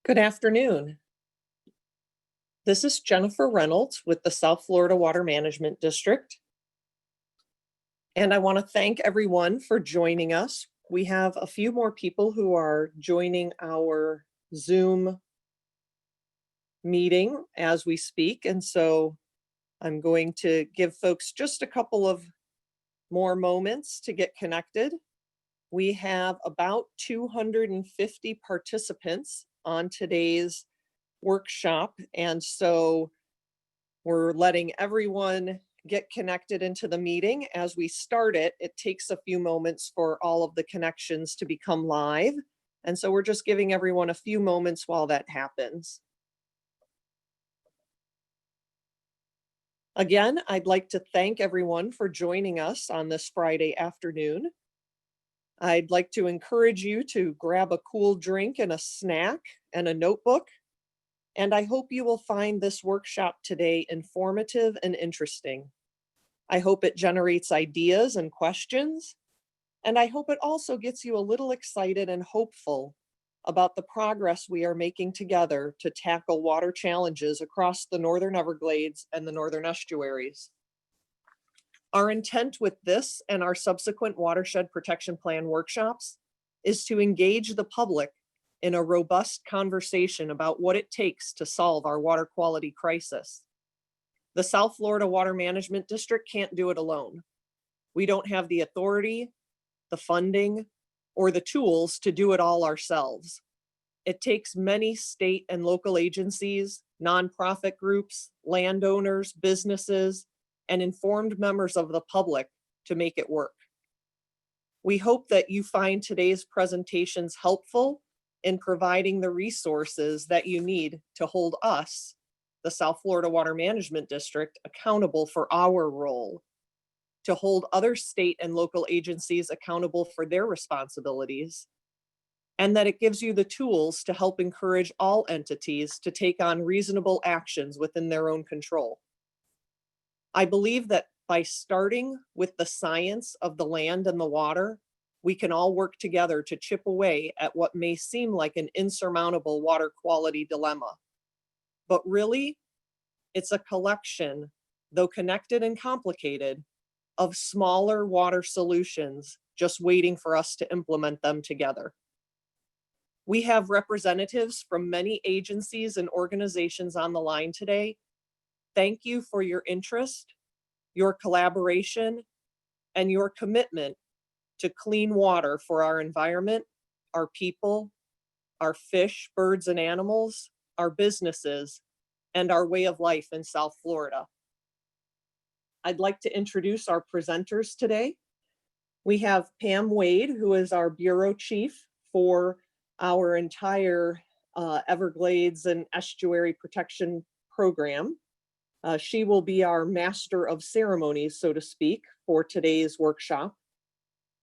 Good afternoon. This is Jennifer Reynolds with the South Florida Water Management District. And I want to thank everyone for joining us. We have a few more people who are joining our Zoom meeting as we speak. And so I'm going to give folks just a couple of more moments to get connected. We have about 250 participants on today's workshop, and so we're letting everyone get connected into the meeting. As we start it, it takes a few moments for all of the connections to become live, and so we're just giving everyone a few moments while that happens. Again, I'd like to thank everyone for joining us on this Friday afternoon. I'd like to encourage you to grab a cool drink and a snack and a notebook. And I hope you will find this workshop today informative and interesting. I hope it generates ideas and questions. And I hope it also gets you a little excited and hopeful about the progress we are making together to tackle water challenges across the Northern Everglades and the Northern Estuaries. Our intent with this and our subsequent Watershed Protection Plan workshops is to engage the public in a robust conversation about what it takes to solve our water quality crisis. The South Florida Water Management District can't do it alone. We don't have the authority, the funding, or the tools to do it all ourselves. It takes many state and local agencies, nonprofit groups, landowners, businesses, and informed members of the public to make it work. We hope that you find today's presentations helpful in providing the resources that you need to hold us, the South Florida Water Management District, accountable for our role, to hold other state and local agencies accountable for their responsibilities, and that it gives you the tools to help encourage all entities to take on reasonable actions within their own control. I believe that by starting with the science of the land and the water, we can all work together to chip away at what may seem like an insurmountable water quality dilemma. But really, it's a collection, though connected and complicated, of smaller water solutions just waiting for us to implement them together. We have representatives from many agencies and organizations on the line today. Thank you for your interest, your collaboration, and your commitment to clean water for our environment, our people, our fish, birds, and animals, our businesses, and our way of life in South Florida. I'd like to introduce our presenters today. We have Pam Wade, who is our Bureau Chief for our entire Everglades and Estuary Protection Program. She will be our master of ceremonies, so to speak, for today's workshop.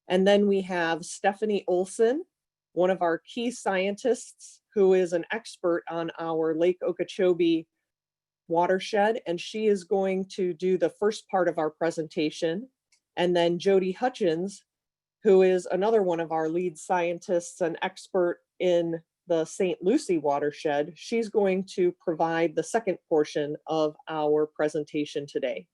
And then we have Stephanie Olson, one of our key scientists who is an expert on our Lake Okeechobee watershed, and she is going to do the first part of our presentation. And then Jody Hutchins, who is another one of our lead scientists and expert in the St. Lucie watershed, she's going to provide the second portion of our presentation today.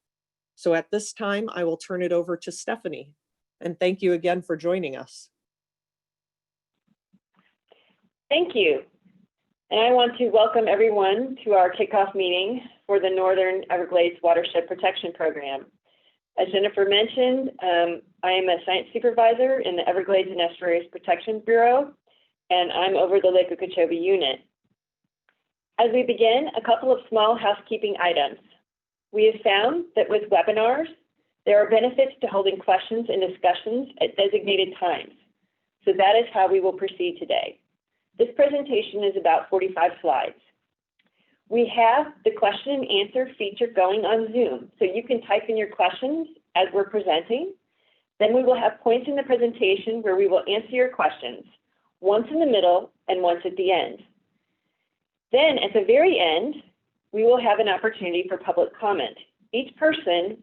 So at this time, I will turn it over to Stephanie. And thank you again for joining us. Thank you. And I want to welcome everyone to our kickoff meeting for the Northern Everglades Watershed Protection Program. As Jennifer mentioned, I am a science supervisor in the Everglades and Estuaries Protection Bureau, and I'm over the Lake Okeechobee unit. As we begin, a couple of small housekeeping items. We have found that with webinars, there are benefits to holding questions and discussions at designated times. So that is how we will proceed today. This presentation is about 45 slides. We have the question and answer feature going on Zoom, so you can type in your questions as we're presenting. Then we will have points in the presentation where we will answer your questions, once in the middle and once at the end. Then at the very end, we will have an opportunity for public comment. Each person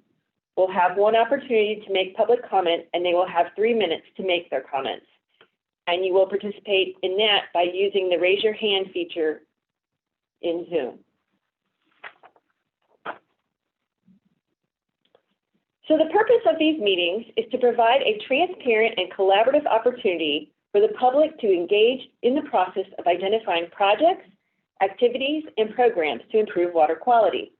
will have one opportunity to make public comment, and they will have 3 minutes to make their comments. and you will participate in that by using the raise your hand feature in Zoom. So the purpose of these meetings is to provide a transparent and collaborative opportunity for the public to engage in the process of identifying projects, activities, and programs to improve water quality.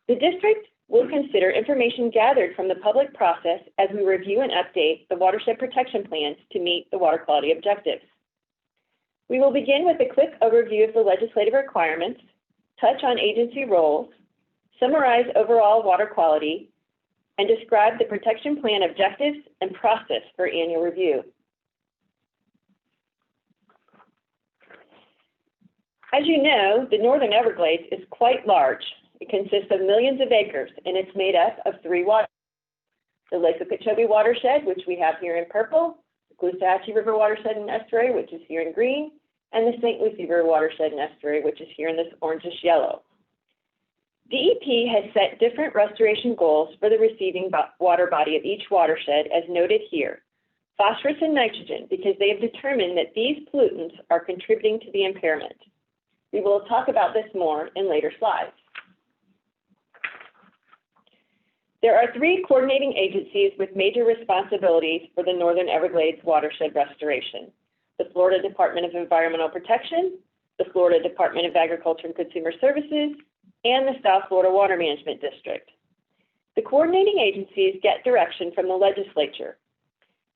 The district will consider information gathered from the public process as we review and update the watershed protection plans to meet the water quality objectives. We will begin with a quick overview of the legislative requirements, touch on agency roles, summarize overall water quality, and describe the protection plan objectives and process for annual review. As you know, the Northern Everglades is quite large. It consists of millions of acres, and it's made up of 3 watersheds: the Lake Okeechobee watershed, which we have here in purple, the Caloosahatchee River watershed and estuary, which is here in green, and the St. Lucie River watershed and estuary, which is here in this orangish yellow. DEP has set different restoration goals for the receiving water body of each watershed, as noted here: phosphorus and nitrogen, because they have determined that these pollutants are contributing to the impairment. We will talk about this more in later slides. There are 3 coordinating agencies with major responsibilities for the Northern Everglades watershed restoration: the Florida Department of Environmental Protection, the Florida Department of Agriculture and Consumer Services, and the South Florida Water Management District. The coordinating agencies get direction from the legislature.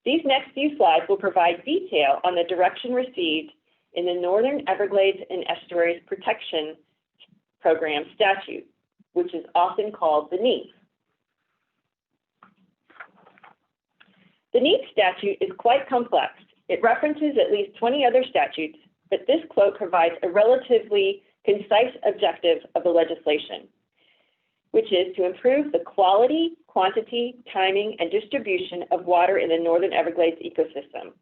These next few slides will provide detail on the direction received in the Northern Everglades and Estuaries Protection Program statute, which is often called the NEIP. The NEIP statute is quite complex. It references at least 20 other statutes, but this quote provides a relatively concise objective of the legislation, which is to improve the quality, quantity, timing, and distribution of water in the Northern Everglades ecosystem,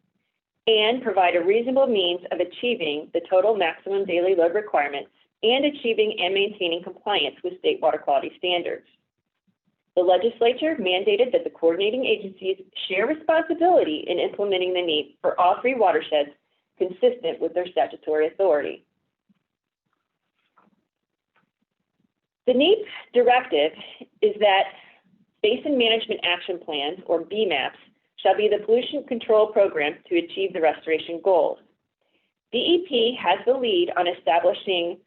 and provide a reasonable means of achieving the total maximum daily load requirements and achieving and maintaining compliance with state water quality standards. The legislature mandated that the coordinating agencies share responsibility in implementing the NEIP for all 3 watersheds consistent with their statutory authority. The NEIP directive is that Basin Management Action Plans, or BMAPs, shall be the pollution control program to achieve the restoration goals. DEP has the lead on establishing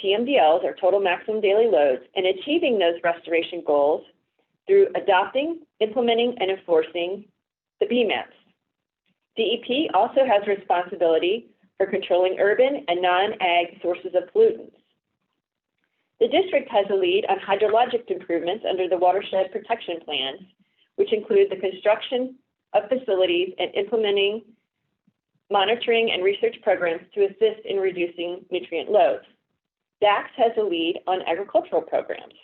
TMDLs, or total maximum daily loads, and achieving those restoration goals through adopting, implementing, and enforcing the BMAPs. DEP also has responsibility for controlling urban and non-ag sources of pollutants. The district has a lead on hydrologic improvements under the watershed protection plans, which include the construction of facilities and implementing monitoring and research programs to assist in reducing nutrient loads. DACS has a lead on agricultural programs.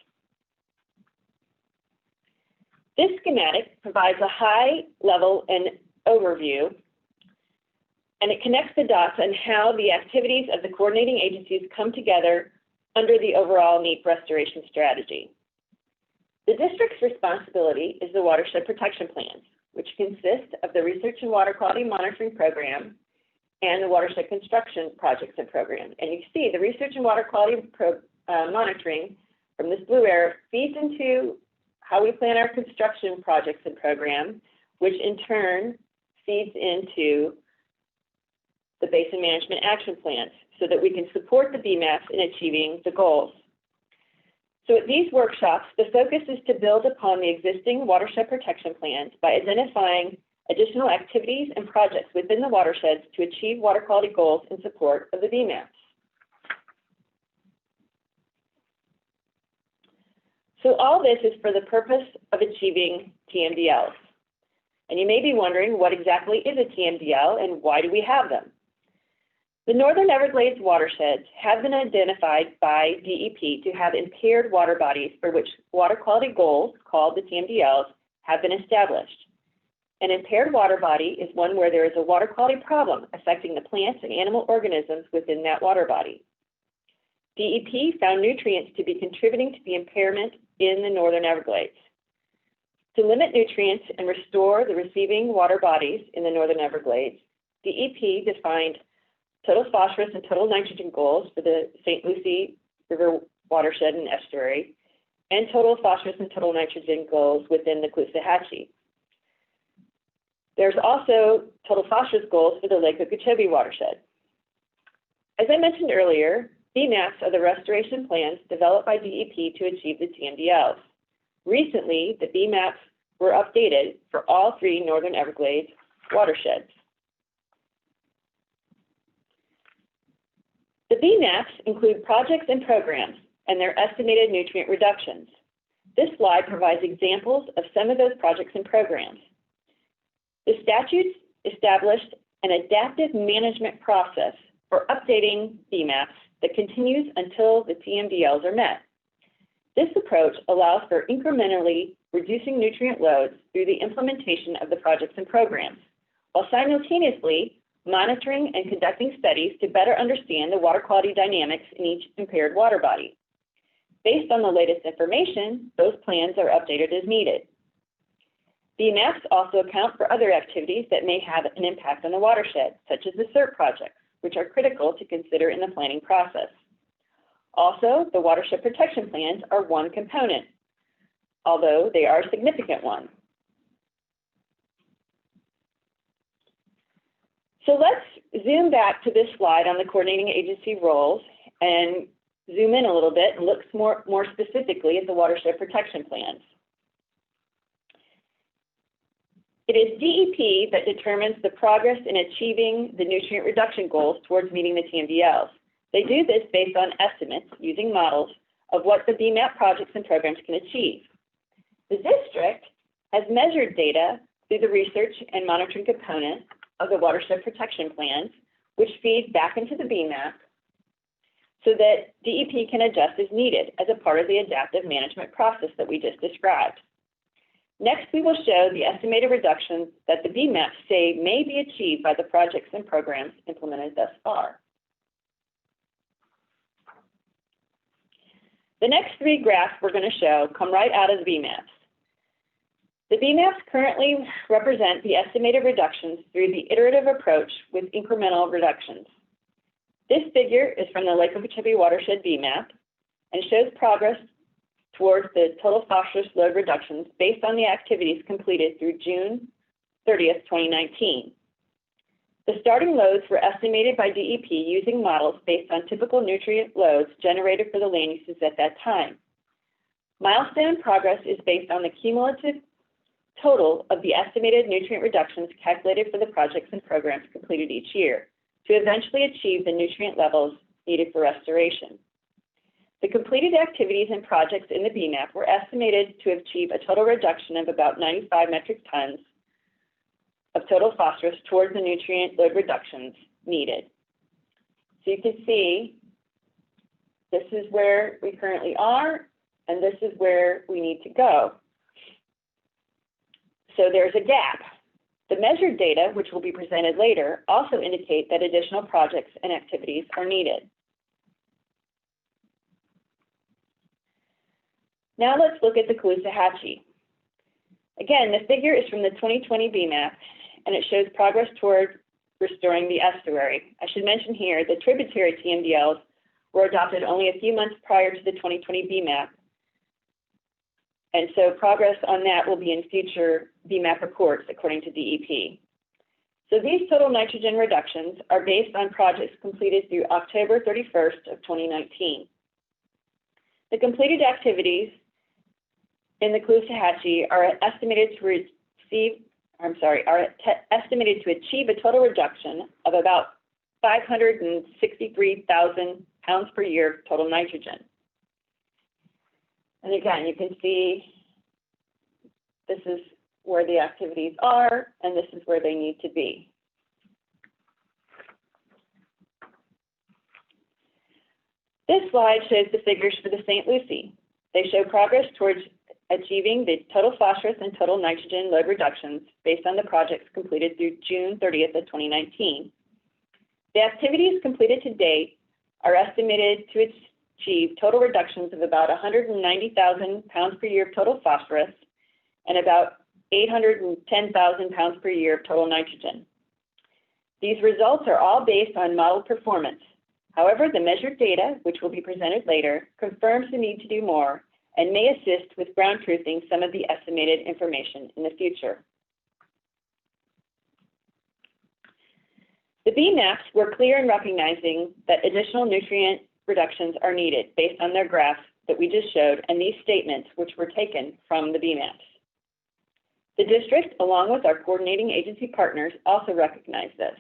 This schematic provides a high level and overview, and it connects the dots on how the activities of the coordinating agencies come together under the overall NEIP restoration strategy. The district's responsibility is the watershed protection plans, which consist of the Research and Water Quality Monitoring Program and the watershed construction projects and program. And you see the Research and Water Quality Monitoring from this blue arrow feeds into how we plan our construction projects and program, which in turn feeds into the Basin Management Action Plans so that we can support the BMAPs in achieving the goals. So at these workshops, the focus is to build upon the existing watershed protection plans by identifying additional activities and projects within the watersheds to achieve water quality goals in support of the BMAPs. So all this is for the purpose of achieving TMDLs. And you may be wondering, what exactly is a TMDL and why do we have them? The Northern Everglades watersheds have been identified by DEP to have impaired water bodies for which water quality goals, called the TMDLs, have been established. An impaired water body is one where there is a water quality problem affecting the plants and animal organisms within that water body. DEP found nutrients to be contributing to the impairment in the Northern Everglades. To limit nutrients and restore the receiving water bodies in the Northern Everglades, DEP defined total phosphorus and total nitrogen goals for the St. Lucie River watershed and estuary, and total phosphorus and total nitrogen goals within the Caloosahatchee. There's also total phosphorus goals for the Lake Okeechobee watershed. As I mentioned earlier, BMAPs are the restoration plans developed by DEP to achieve the TMDLs. Recently, the BMAPs were updated for all 3 Northern Everglades watersheds. The BMAPs include projects and programs and their estimated nutrient reductions. This slide provides examples of some of those projects and programs. The statutes established an adaptive management process for updating BMAPs that continues until the TMDLs are met. This approach allows for incrementally reducing nutrient loads through the implementation of the projects and programs, while simultaneously monitoring and conducting studies to better understand the water quality dynamics in each impaired water body. Based on the latest information, those plans are updated as needed. BMAPs also account for other activities that may have an impact on the watershed, such as the SERP projects, which are critical to consider in the planning process. Also, the watershed protection plans are one component, although they are a significant one. So let's zoom back to this slide on the coordinating agency roles and zoom in a little bit and look more specifically at the watershed protection plans. It is DEP that determines the progress in achieving the nutrient reduction goals towards meeting the TMDLs. They do this based on estimates using models of what the BMAP projects and programs can achieve. The district has measured data through the research and monitoring component of the watershed protection plans, which feed back into the BMAP so that DEP can adjust as needed as a part of the adaptive management process that we just described. Next, we will show the estimated reductions that the BMAPs say may be achieved by the projects and programs implemented thus far. The next 3 graphs we're going to show come right out of the BMAPs. The BMAPs currently represent the estimated reductions through the iterative approach with incremental reductions. This figure is from the Lake Okeechobee Watershed BMAP and shows progress towards the total phosphorus load reductions based on the activities completed through June 30th, 2019. The starting loads were estimated by DEP using models based on typical nutrient loads generated for the land uses at that time. Milestone progress is based on the cumulative total of the estimated nutrient reductions calculated for the projects and programs completed each year to eventually achieve the nutrient levels needed for restoration. The completed activities and projects in the BMAP were estimated to achieve a total reduction of about 95 metric tons of total phosphorus towards the nutrient load reductions needed. So you can see this is where we currently are, and this is where we need to go. So there's a gap. The measured data, which will be presented later, also indicate that additional projects and activities are needed. Now let's look at the Caloosahatchee. Again, the figure is from the 2020 BMAP, and it shows progress toward restoring the estuary. I should mention here the tributary TMDLs were adopted only a few months prior to the 2020 BMAP, and so progress on that will be in future BMAP reports according to DEP. So these total nitrogen reductions are based on projects completed through October 31st of 2019. The completed activities in the Caloosahatchee are estimated to achieve a total reduction of about 563,000 pounds per year of total nitrogen. And again, you can see this is where the activities are, and this is where they need to be. This slide shows the figures for the St. Lucie. They show progress towards achieving the total phosphorus and total nitrogen load reductions based on the projects completed through June 30th of 2019. The activities completed to date are estimated to achieve total reductions of about 190,000 pounds per year of total phosphorus and about 810,000 pounds per year of total nitrogen. These results are all based on modeled performance. However, the measured data, which will be presented later, confirms the need to do more and may assist with ground truthing some of the estimated information in the future. The B maps were clear in recognizing that additional nutrient reductions are needed based on their graph that we just showed and these statements which were taken from the B maps. The district, along with our coordinating agency partners, also recognize this.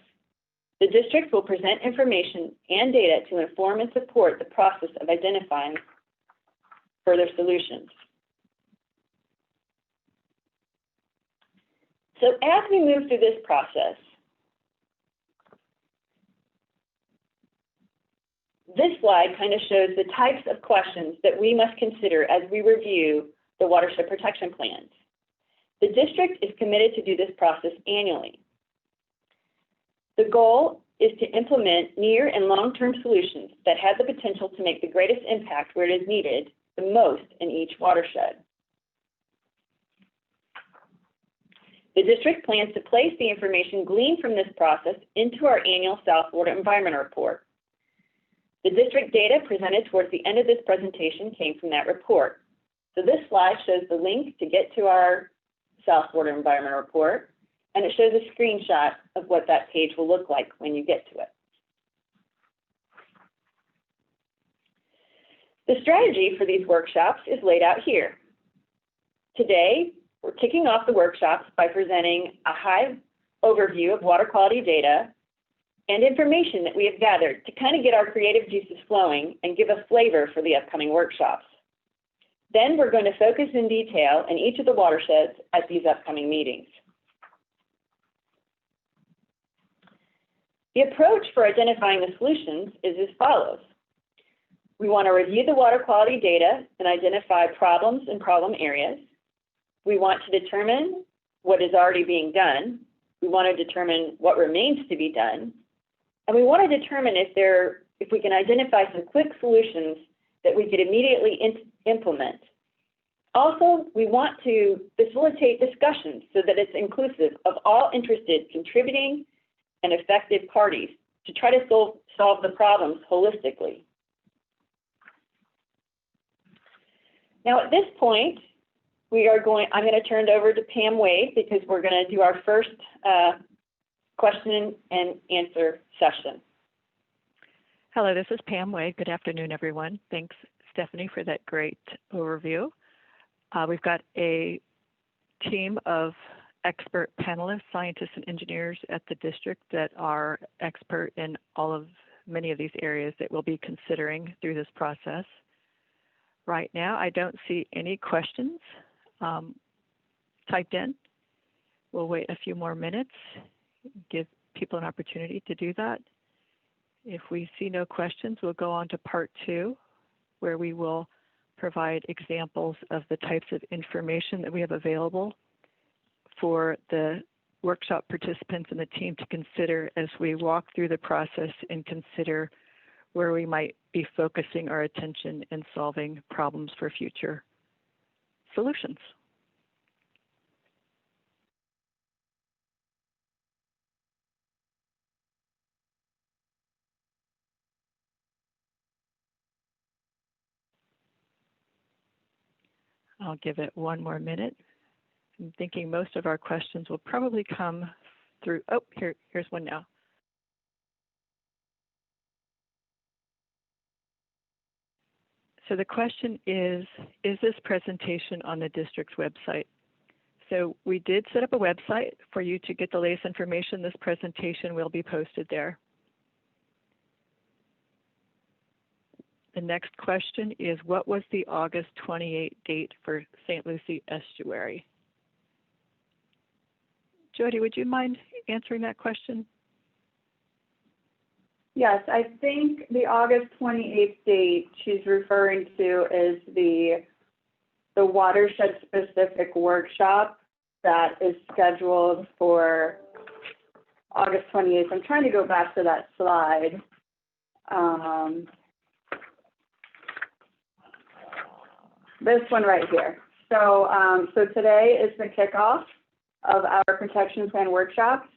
The district will present information and data to inform and support the process of identifying further solutions. So as we move through this process, this slide kind of shows the types of questions that we must consider as we review the watershed protection plans. The district is committed to do this process annually. The goal is to implement near and long-term solutions that have the potential to make the greatest impact where it is needed the most in each watershed. The district plans to place the information gleaned from this process into our annual South Florida Environment Report. The district data presented towards the end of this presentation came from that report. So this slide shows the link to get to our South Florida Environment Report, and it shows a screenshot of what that page will look like when you get to it. The strategy for these workshops is laid out here. Today, we're kicking off the workshops by presenting a high overview of water quality data and information that we have gathered to kind of get our creative juices flowing and give a flavor for the upcoming workshops. Then we're going to focus in detail in each of the watersheds at these upcoming meetings. The approach for identifying the solutions is as follows. We want to review the water quality data and identify problems and problem areas. We want to determine what is already being done. We want to determine what remains to be done. And we want to determine if we can identify some quick solutions that we could immediately implement. Also, we want to facilitate discussions so that it's inclusive of all interested, contributing, and affected parties to try to solve the problems holistically. Now, at this point, I'm going to turn it over to Pam Wade because we're going to do our first question and answer session. Hello, this is Pam Wade. Good afternoon, everyone. Thanks, Stephanie, for that great overview. We've got a team of expert panelists, scientists, and engineers at the district that are expert in many of these areas that we'll be considering through this process. Right now, I don't see any questions typed in. We'll wait a few more minutes, give people an opportunity to do that. If we see no questions, we'll go on to part 2, where we will provide examples of the types of information that we have available for the workshop participants and the team to consider as we walk through the process and consider where we might be focusing our attention in solving problems for future solutions. I'll give it one more minute. I'm thinking most of our questions will probably come through. Oh, here's one now. So the question is this presentation on the district's website? So we did set up a website for you to get the latest information. This presentation will be posted there. The next question is, what was the August 28 date for St. Lucie Estuary? Jody, would you mind answering that question? Yes, I think the August 28th date she's referring to is the watershed-specific workshop that is scheduled for August 28th. I'm trying to go back to that slide. This one right here. So today is the kickoff of our protection plan workshops.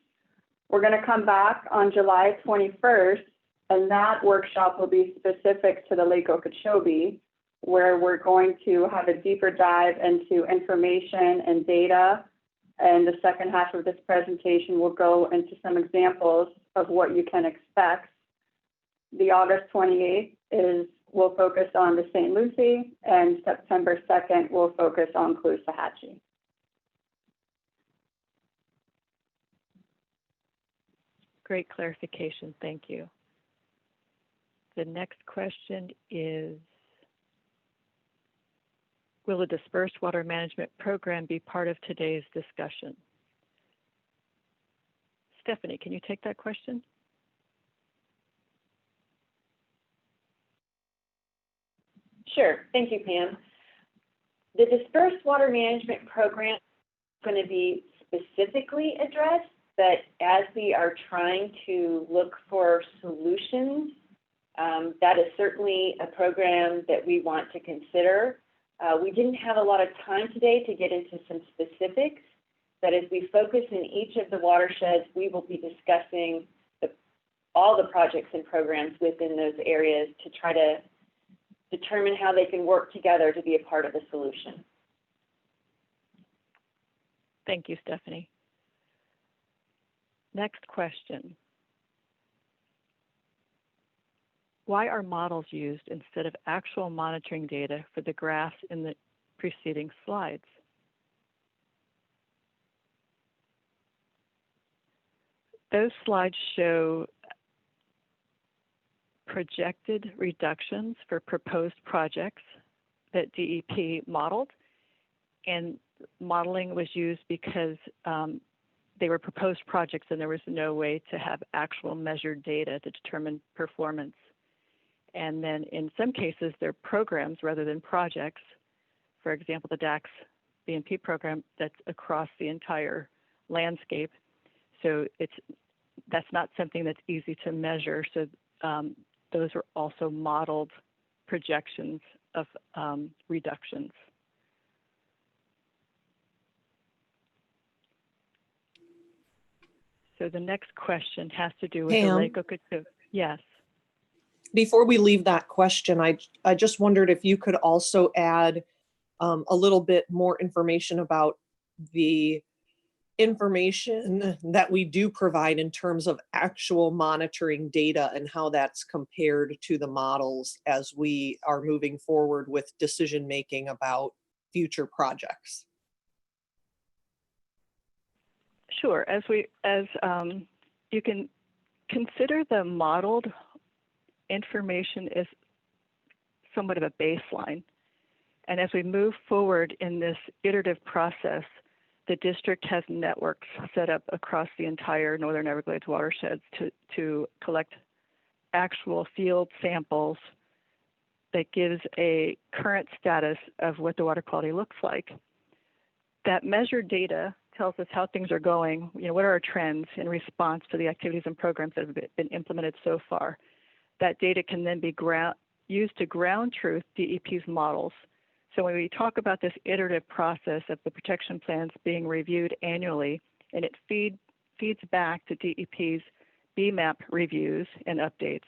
We're going to come back on July 21st, and that workshop will be specific to the Lake Okeechobee, where we're going to have a deeper dive into information and data. And the second half of this presentation will go into some examples of what you can expect. The August 28th will focus on the St. Lucie, and September 2nd will focus on Caloosahatchee. Great clarification, thank you. The next question is, will a dispersed water management program be part of today's discussion? Stephanie, can you take that question? Sure, thank you, Pam. The dispersed water management program is going to be specifically addressed, but as we are trying to look for solutions, that is certainly a program that we want to consider. We didn't have a lot of time today to get into some specifics, but as we focus in each of the watersheds, we will be discussing all the projects and programs within those areas to try to determine how they can work together to be a part of the solution. Thank you, Stephanie. Next question. Why are models used instead of actual monitoring data for the graphs in the preceding slides? Those slides show projected reductions for proposed projects that DEP modeled, and modeling was used because they were proposed projects and there was no way to have actual measured data to determine performance. And then in some cases, they're programs rather than projects. For example, the DAX BMP program that's across the entire landscape. So that's not something that's easy to measure. So those are also modeled projections of reductions. So the next question has to do with Pam? the Lake Okeechobee. Yes. Before we leave that question, I just wondered if you could also add a little bit more information about the information that we do provide in terms of actual monitoring data and how that's compared to the models as we are moving forward with decision making about future projects. Sure. As you can consider the modeled information as somewhat of a baseline. And as we move forward in this iterative process, the district has networks set up across the entire Northern Everglades watersheds to collect actual field samples that gives a current status of what the water quality looks like. That measured data tells us how things are going, what are our trends in response to the activities and programs that have been implemented so far. That data can then be used to ground truth DEP's models. So when we talk about this iterative process of the protection plans being reviewed annually, and it feeds back to DEP's BMAP reviews and updates,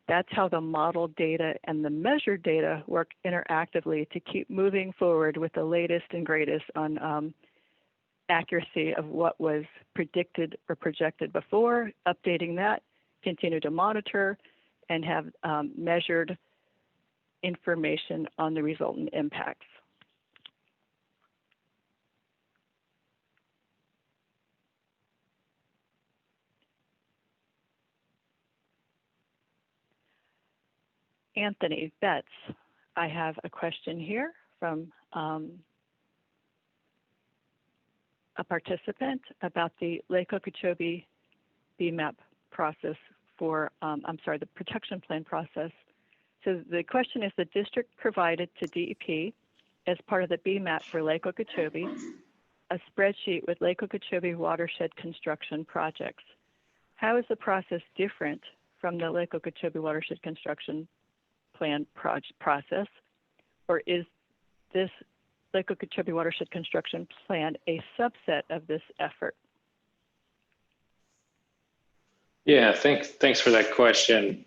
that's how the model data and the measured data work interactively to keep moving forward with the latest and greatest on accuracy of what was predicted or projected before, updating that, continue to monitor, and have measured information on the resultant impacts. Anthony Betts, I have a question here from a participant about the Lake Okeechobee BMAP process for, the protection plan process. So the question is, the district provided to DEP as part of the BMAP for Lake Okeechobee a spreadsheet with Lake Okeechobee watershed construction projects. How is the process different from the Lake Okeechobee watershed construction plan process, or is this Lake Okeechobee watershed construction plan a subset of this effort? Yeah, thanks for that question.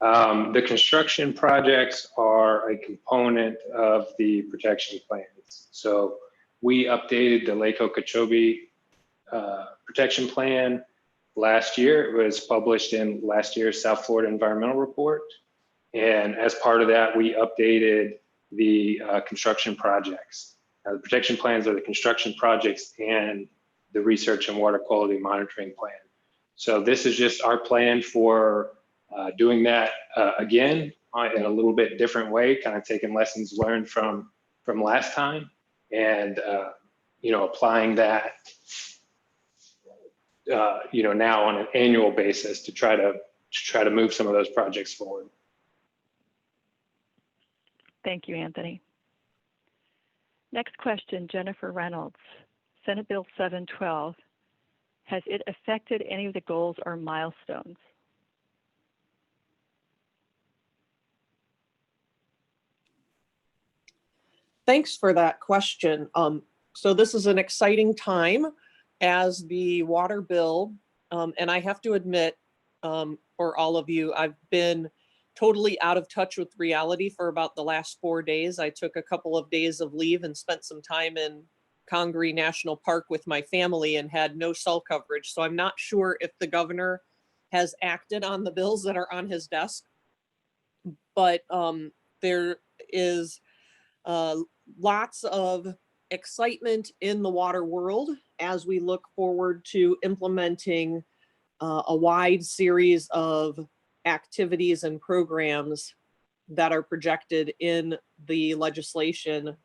The construction projects are a component of the protection plans. So we updated the Lake Okeechobee protection plan last year. It was published in last year's South Florida Environmental Report. And as part of that, we updated the construction projects. The protection plans are the construction projects and the research and water quality monitoring plan. So this is just our plan for doing that again in a little bit different way, kind of taking lessons learned from last time and applying that now on an annual basis to try to move some of those projects forward. Thank you, Anthony. Next question, Jennifer Reynolds. Senate Bill 712, has it affected any of the goals or milestones? Thanks for that question. So this is an exciting time as the water bill, and I have to admit, for all of you, I've been totally out of touch with reality for about the last 4 days. I took a couple of days of leave and spent some time in Congaree National Park with my family and had no cell coverage. So I'm not sure if the governor has acted on the bills that are on his desk, but there is lots of excitement in the water world as we look forward to implementing a wide series of activities and programs that are projected in the legislation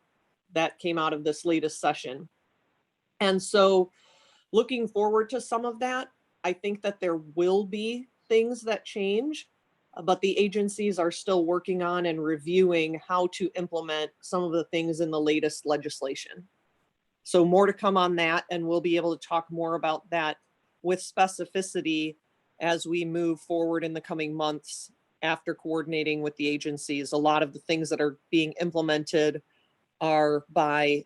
that came out of this latest session. And so looking forward to some of that, I think that there will be things that change, but the agencies are still working on and reviewing how to implement some of the things in the latest legislation. So more to come on that, and we'll be able to talk more about that with specificity as we move forward in the coming months after coordinating with the agencies. A lot of the things that are being implemented are by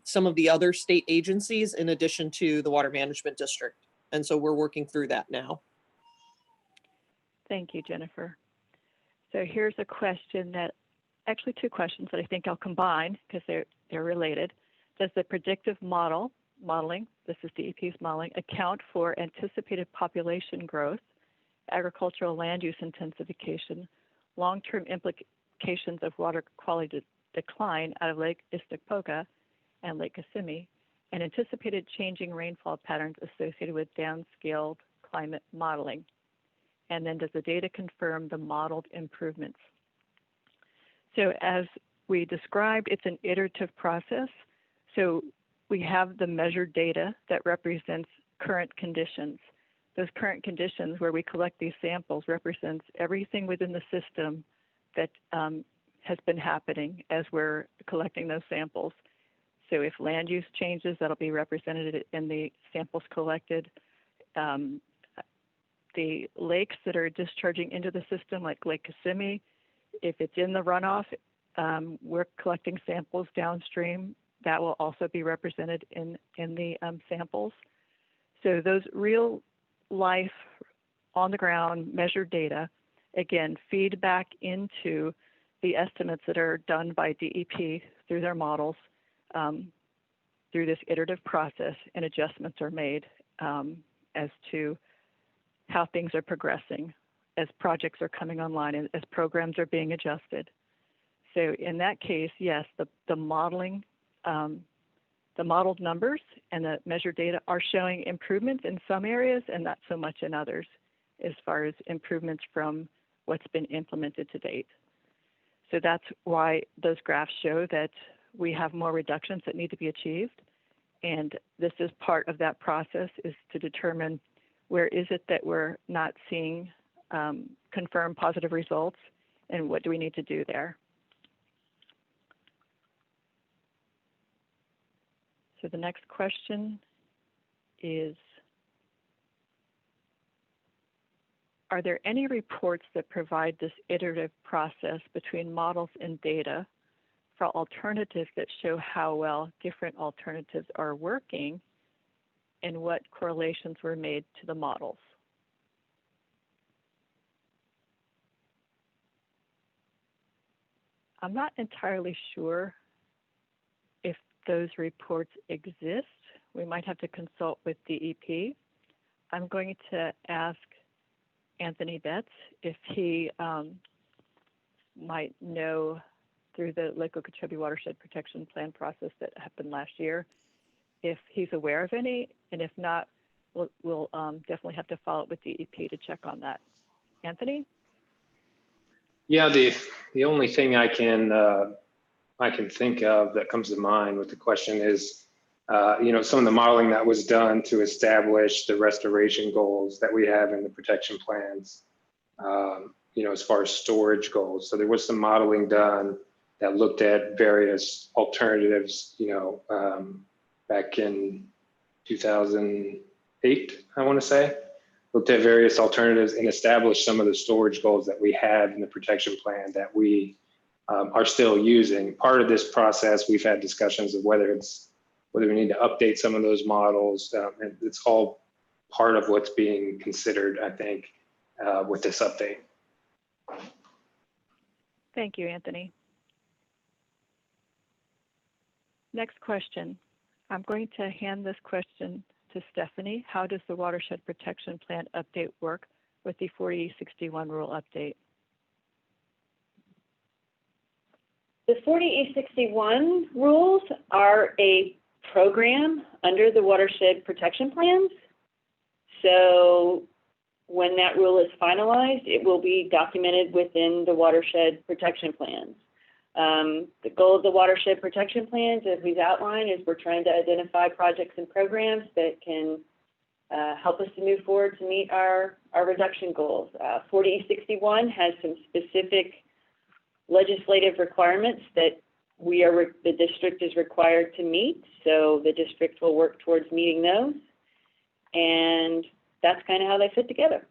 some of the other state agencies in addition to the Water Management District. And so we're working through that now. Thank you, Jennifer. So here's a question that, actually two questions that I think I'll combine because they're related. Does the predictive modeling, this is DEP's modeling, account for anticipated population growth, agricultural land use intensification, long-term implications of water quality decline out of Lake Istapoga and Lake Kissimmee, and anticipated changing rainfall patterns associated with downscaled climate modeling? And then does the data confirm the modeled improvements? So as we described, it's an iterative process. So we have the measured data that represents current conditions. Those current conditions where we collect these samples represents everything within the system that has been happening as we're collecting those samples. So if land use changes, that'll be represented in the samples collected. The lakes that are discharging into the system, like Lake Kissimmee, if it's in the runoff, we're collecting samples downstream. That will also be represented in the samples. So those real life, on the ground, measured data, again, feed back into the estimates that are done by DEP through their models through this iterative process, and adjustments are made as to how things are progressing as projects are coming online and as programs are being adjusted. So in that case, yes, the modeling, the modeled numbers and the measured data are showing improvements in some areas and not so much in others as far as improvements from what's been implemented to date. So that's why those graphs show that we have more reductions that need to be achieved. And this is part of that process, is to determine where is it that we're not seeing confirmed positive results, and what do we need to do there. So the next question is, are there any reports that provide this iterative process between models and data for alternatives that show how well different alternatives are working and what correlations were made to the models? I'm not entirely sure if those reports exist. We might have to consult with DEP. I'm going to ask Anthony Betts if he might know through the Lake Okeechobee Watershed Protection Plan process that happened last year, if he's aware of any, and if not, we'll definitely have to follow up with DEP to check on that. Anthony? Yeah, the only thing I can think of that comes to mind with the question is, some of the modeling that was done to establish the restoration goals that we have in the protection plans, as far as storage goals. So there was some modeling done that looked at various alternatives, back in 2008, I want to say, looked at various alternatives and established some of the storage goals that we have in the protection plan that we are still using. Part of this process, we've had discussions of whether we need to update some of those models. And it's all part of what's being considered, I think, with this update. Thank you, Anthony. Next question. I'm going to hand this question to Stephanie. How does the Watershed Protection Plan update work with the 40E61 rule update? The 40E61 rules are a program under the Watershed Protection Plans. So when that rule is finalized, it will be documented within the Watershed Protection Plans. The goal of the Watershed Protection Plans, as we've outlined, is we're trying to identify projects and programs that can help us to move forward to meet our reduction goals. 40E61 has some specific legislative requirements that the district is required to meet, so the district will work towards meeting those, and that's kind of how they fit together.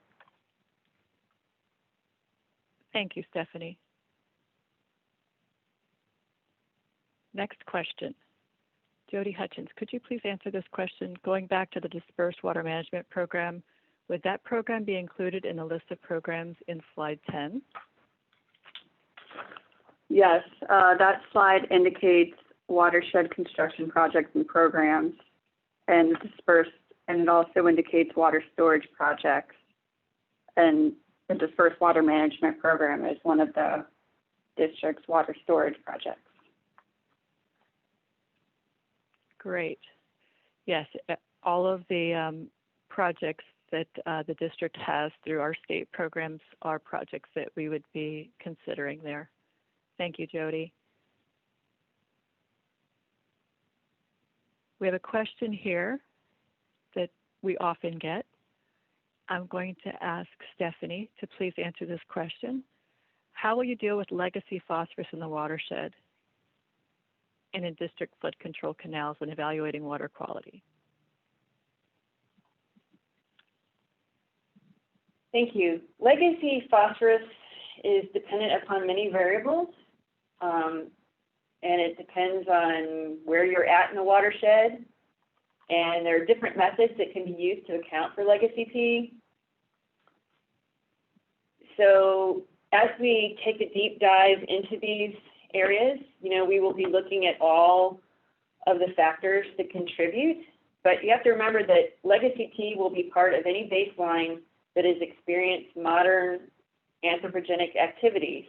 Thank you, Stephanie. Next question. Jody Hutchins, could you please answer this question? Going back to the Dispersed Water Management Program, would that program be included in the list of programs in slide 10? Yes, that slide indicates watershed construction projects and programs, and dispersed, and it also indicates water storage projects. And the Dispersed Water Management Program is one of the district's water storage projects. Great. Yes, all of the projects that the district has through our state programs are projects that we would be considering there. Thank you, Jody. We have a question here that we often get. I'm going to ask Stephanie to please answer this question. How will you deal with legacy phosphorus in the watershed and in district flood control canals when evaluating water quality? Thank you. Legacy phosphorus is dependent upon many variables, and it depends on where you're at in the watershed, and there are different methods that can be used to account for legacy P. So as we take a deep dive into these areas, we will be looking at all of the factors that contribute, but you have to remember that legacy P will be part of any baseline that has experienced modern anthropogenic activities.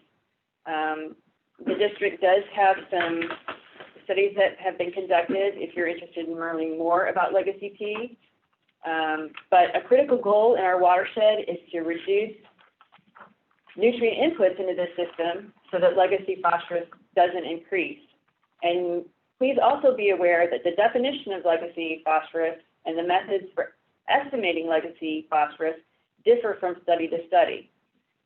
The district does have some studies that have been conducted if you're interested in learning more about legacy P. But a critical goal in our watershed is to reduce nutrient inputs into the system so that legacy phosphorus doesn't increase. And please also be aware that the definition of legacy phosphorus and the methods for estimating legacy phosphorus differ from study to study.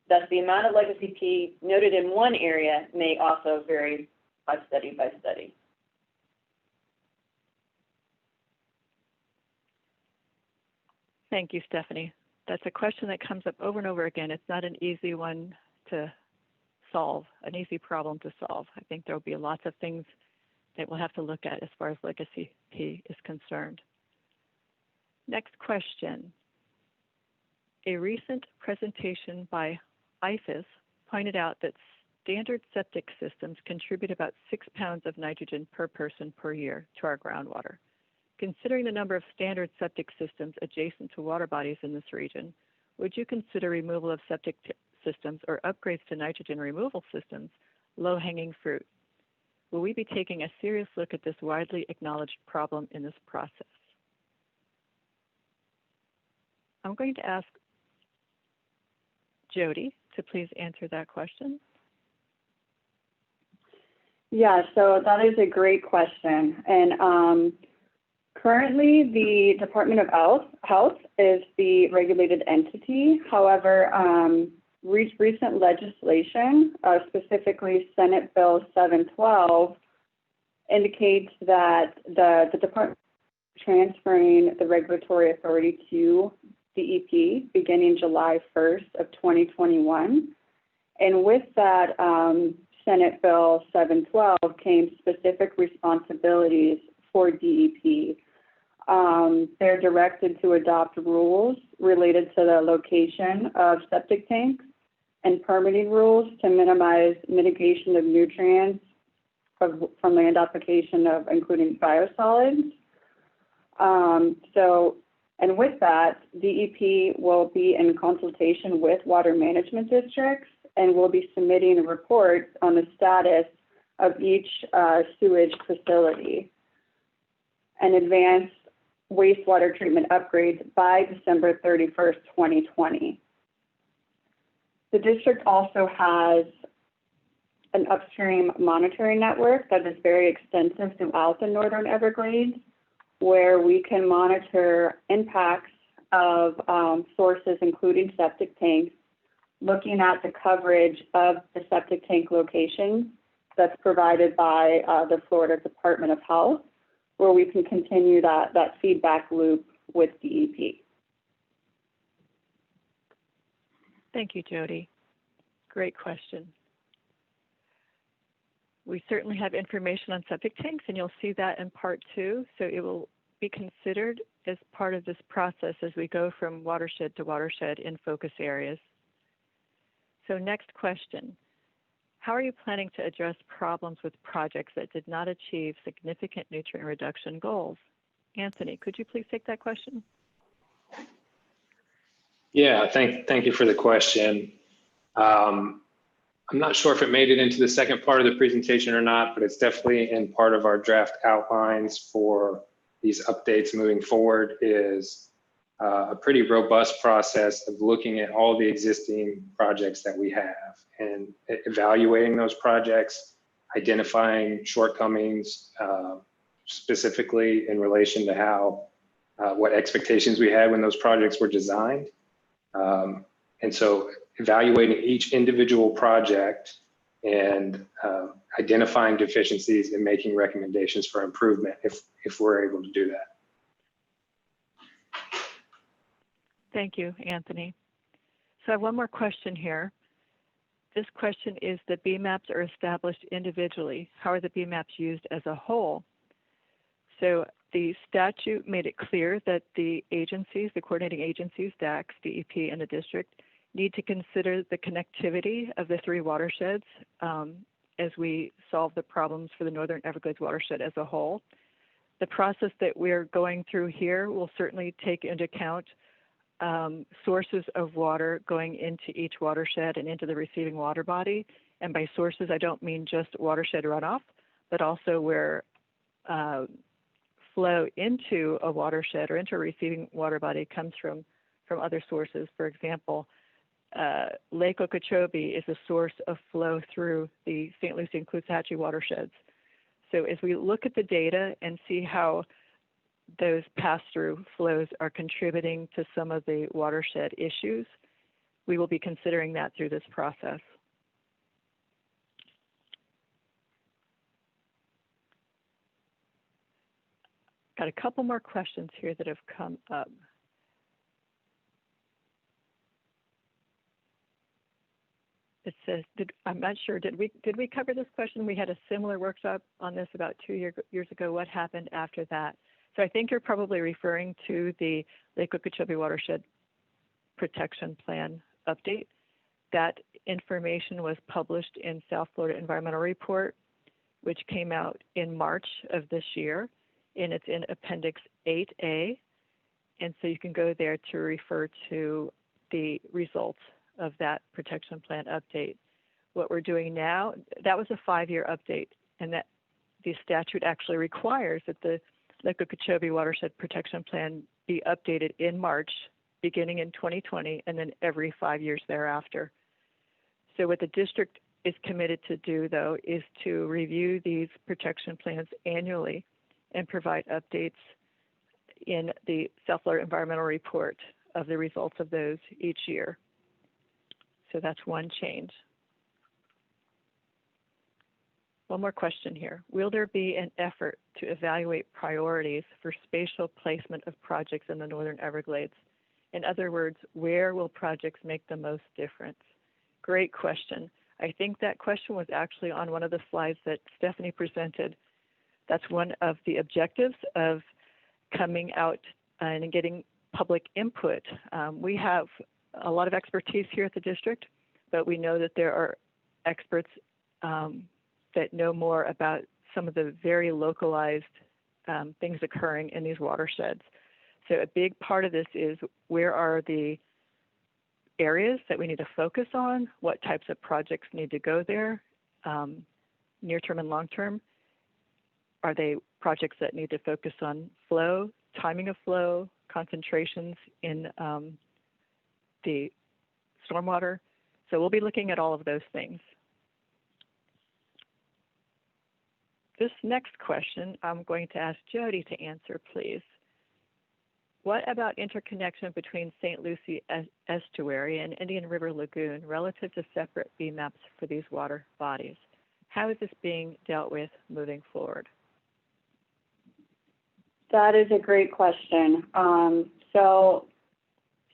Thus, the amount of legacy P noted in one area may also vary by study by study. Thank you, Stephanie. That's a question that comes up over and over again. It's not an easy one to solve, an easy problem to solve. I think there will be lots of things that we'll have to look at as far as legacy P is concerned. Next question. A recent presentation by IFAS pointed out that standard septic systems contribute about 6 pounds of nitrogen per person per year to our groundwater. Considering the number of standard septic systems adjacent to water bodies in this region, would you consider removal of septic systems or upgrades to nitrogen removal systems low-hanging fruit? Will we be taking a serious look at this widely acknowledged problem in this process? I'm going to ask Jody to please answer that question. Yeah, so that is a great question. And currently, the Department of Health is the regulated entity. However, recent legislation, specifically Senate Bill 712, indicates that the department is transferring the regulatory authority to DEP beginning July 1st of 2021. And with that Senate Bill 712 came specific responsibilities for DEP. They're directed to adopt rules related to the location of septic tanks and permitting rules to minimize mitigation of nutrients from land application of including biosolids. And with that, DEP will be in consultation with water management districts and will be submitting a report on the status of each sewage facility and advanced wastewater treatment upgrades by December 31st, 2020. The district also has an upstream monitoring network that is very extensive throughout the Northern Everglades, where we can monitor impacts of sources, including septic tanks, looking at the coverage of the septic tank locations that's provided by the Florida Department of Health, where we can continue that feedback loop with DEP. Thank you, Jody. Great question. We certainly have information on septic tanks, and you'll see that in part 2. So it will be considered as part of this process as we go from watershed to watershed in focus areas. So next question. How are you planning to address problems with projects that did not achieve significant nutrient reduction goals? Anthony, could you please take that question? Yeah, thank you for the question. I'm not sure if it made it into the second part of the presentation or not, but it's definitely in part of our draft outlines for these updates moving forward is a pretty robust process of looking at all the existing projects that we have and evaluating those projects, identifying shortcomings, specifically in relation to how, what expectations we had when those projects were designed. And so evaluating each individual project and identifying deficiencies and making recommendations for improvement if we're able to do that. Thank you, Anthony. So I have one more question here. This question is the BMAPs are established individually. How are the BMAPs used as a whole? So the statute made it clear that the agencies, the coordinating agencies, DACs, DEP, and the district, need to consider the connectivity of the 3 watersheds as we solve the problems for the Northern Everglades watershed as a whole. The process that we're going through here will certainly take into account sources of water going into each watershed and into the receiving water body. And by sources, I don't mean just watershed runoff, but also where flow into a watershed or into a receiving water body comes from other sources. For example, Lake Okeechobee is a source of flow through the St. Lucie and Caloosahatchee watersheds. So as we look at the data and see how those pass-through flows are contributing to some of the watershed issues, we will be considering that through this process. Got a couple more questions here that have come up. It says, I'm not sure, did we cover this question? We had a similar workshop on this about 2 years ago. What happened after that? So I think you're probably referring to the Lake Okeechobee Watershed Protection Plan update. That information was published in South Florida Environmental Report, which came out in March of this year, and it's in Appendix 8A. And so you can go there to refer to the results of that protection plan update. What we're doing now, that was a 5-year update, and that the statute actually requires that the Lake Okeechobee Watershed Protection Plan be updated in March, beginning in 2020, and then every 5 years thereafter. So what the district is committed to do, though, is to review these protection plans annually and provide updates in the South Florida Environmental Report of the results of those each year. So that's one change. One more question here. Will there be an effort to evaluate priorities for spatial placement of projects in the Northern Everglades? In other words, where will projects make the most difference? Great question. I think that question was actually on one of the slides that Stephanie presented. That's one of the objectives of coming out and getting public input. We have a lot of expertise here at the district, but we know that there are experts that know more about some of the very localized things occurring in these watersheds. So a big part of this is where are the areas that we need to focus on, what types of projects need to go there, near term and long term. Are they projects that need to focus on flow, timing of flow, concentrations in the stormwater? So we'll be looking at all of those things. This next question I'm going to ask Jody to answer, please. What about interconnection between St. Lucie Estuary and Indian River Lagoon relative to separate BMAPs for these water bodies? How is this being dealt with moving forward? That is a great question. So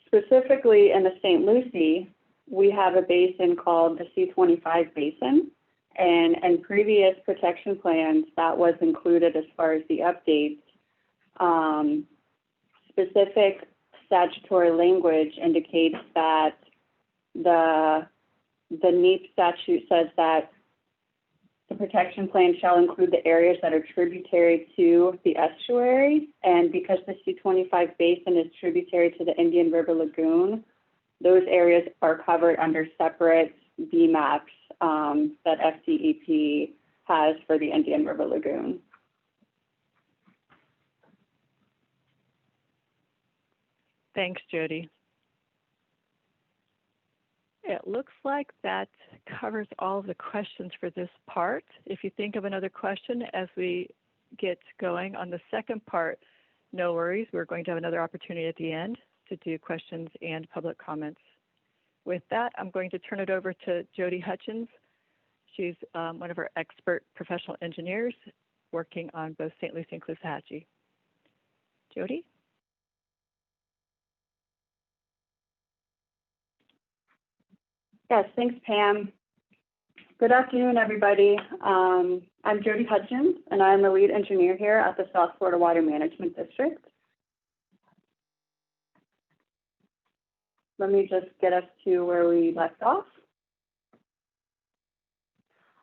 specifically in the St. Lucie, we have a basin called the C25 basin. And in previous protection plans, that was included as far as the updates. Specific statutory language indicates that the Nemitz statute says that the protection plan shall include the areas that are tributary to the estuary. And because the C25 basin is tributary to the Indian River Lagoon, those areas are covered under separate BMAPs that FCEP has for the Indian River Lagoon. Thanks, Jody. It looks like that covers all of the questions for this part. If you think of another question as we get going on the second part, no worries. We're going to have another opportunity at the end to do questions and public comments. With that, I'm going to turn it over to Jody Hutchins. She's one of our expert professional engineers working on both St. Lucie and Caloosahatchee. Jody? Yes, thanks, Pam. Good afternoon, everybody. I'm Jody Hutchins, and I'm the lead engineer here at the South Florida Water Management District. Let me just get us to where we left off.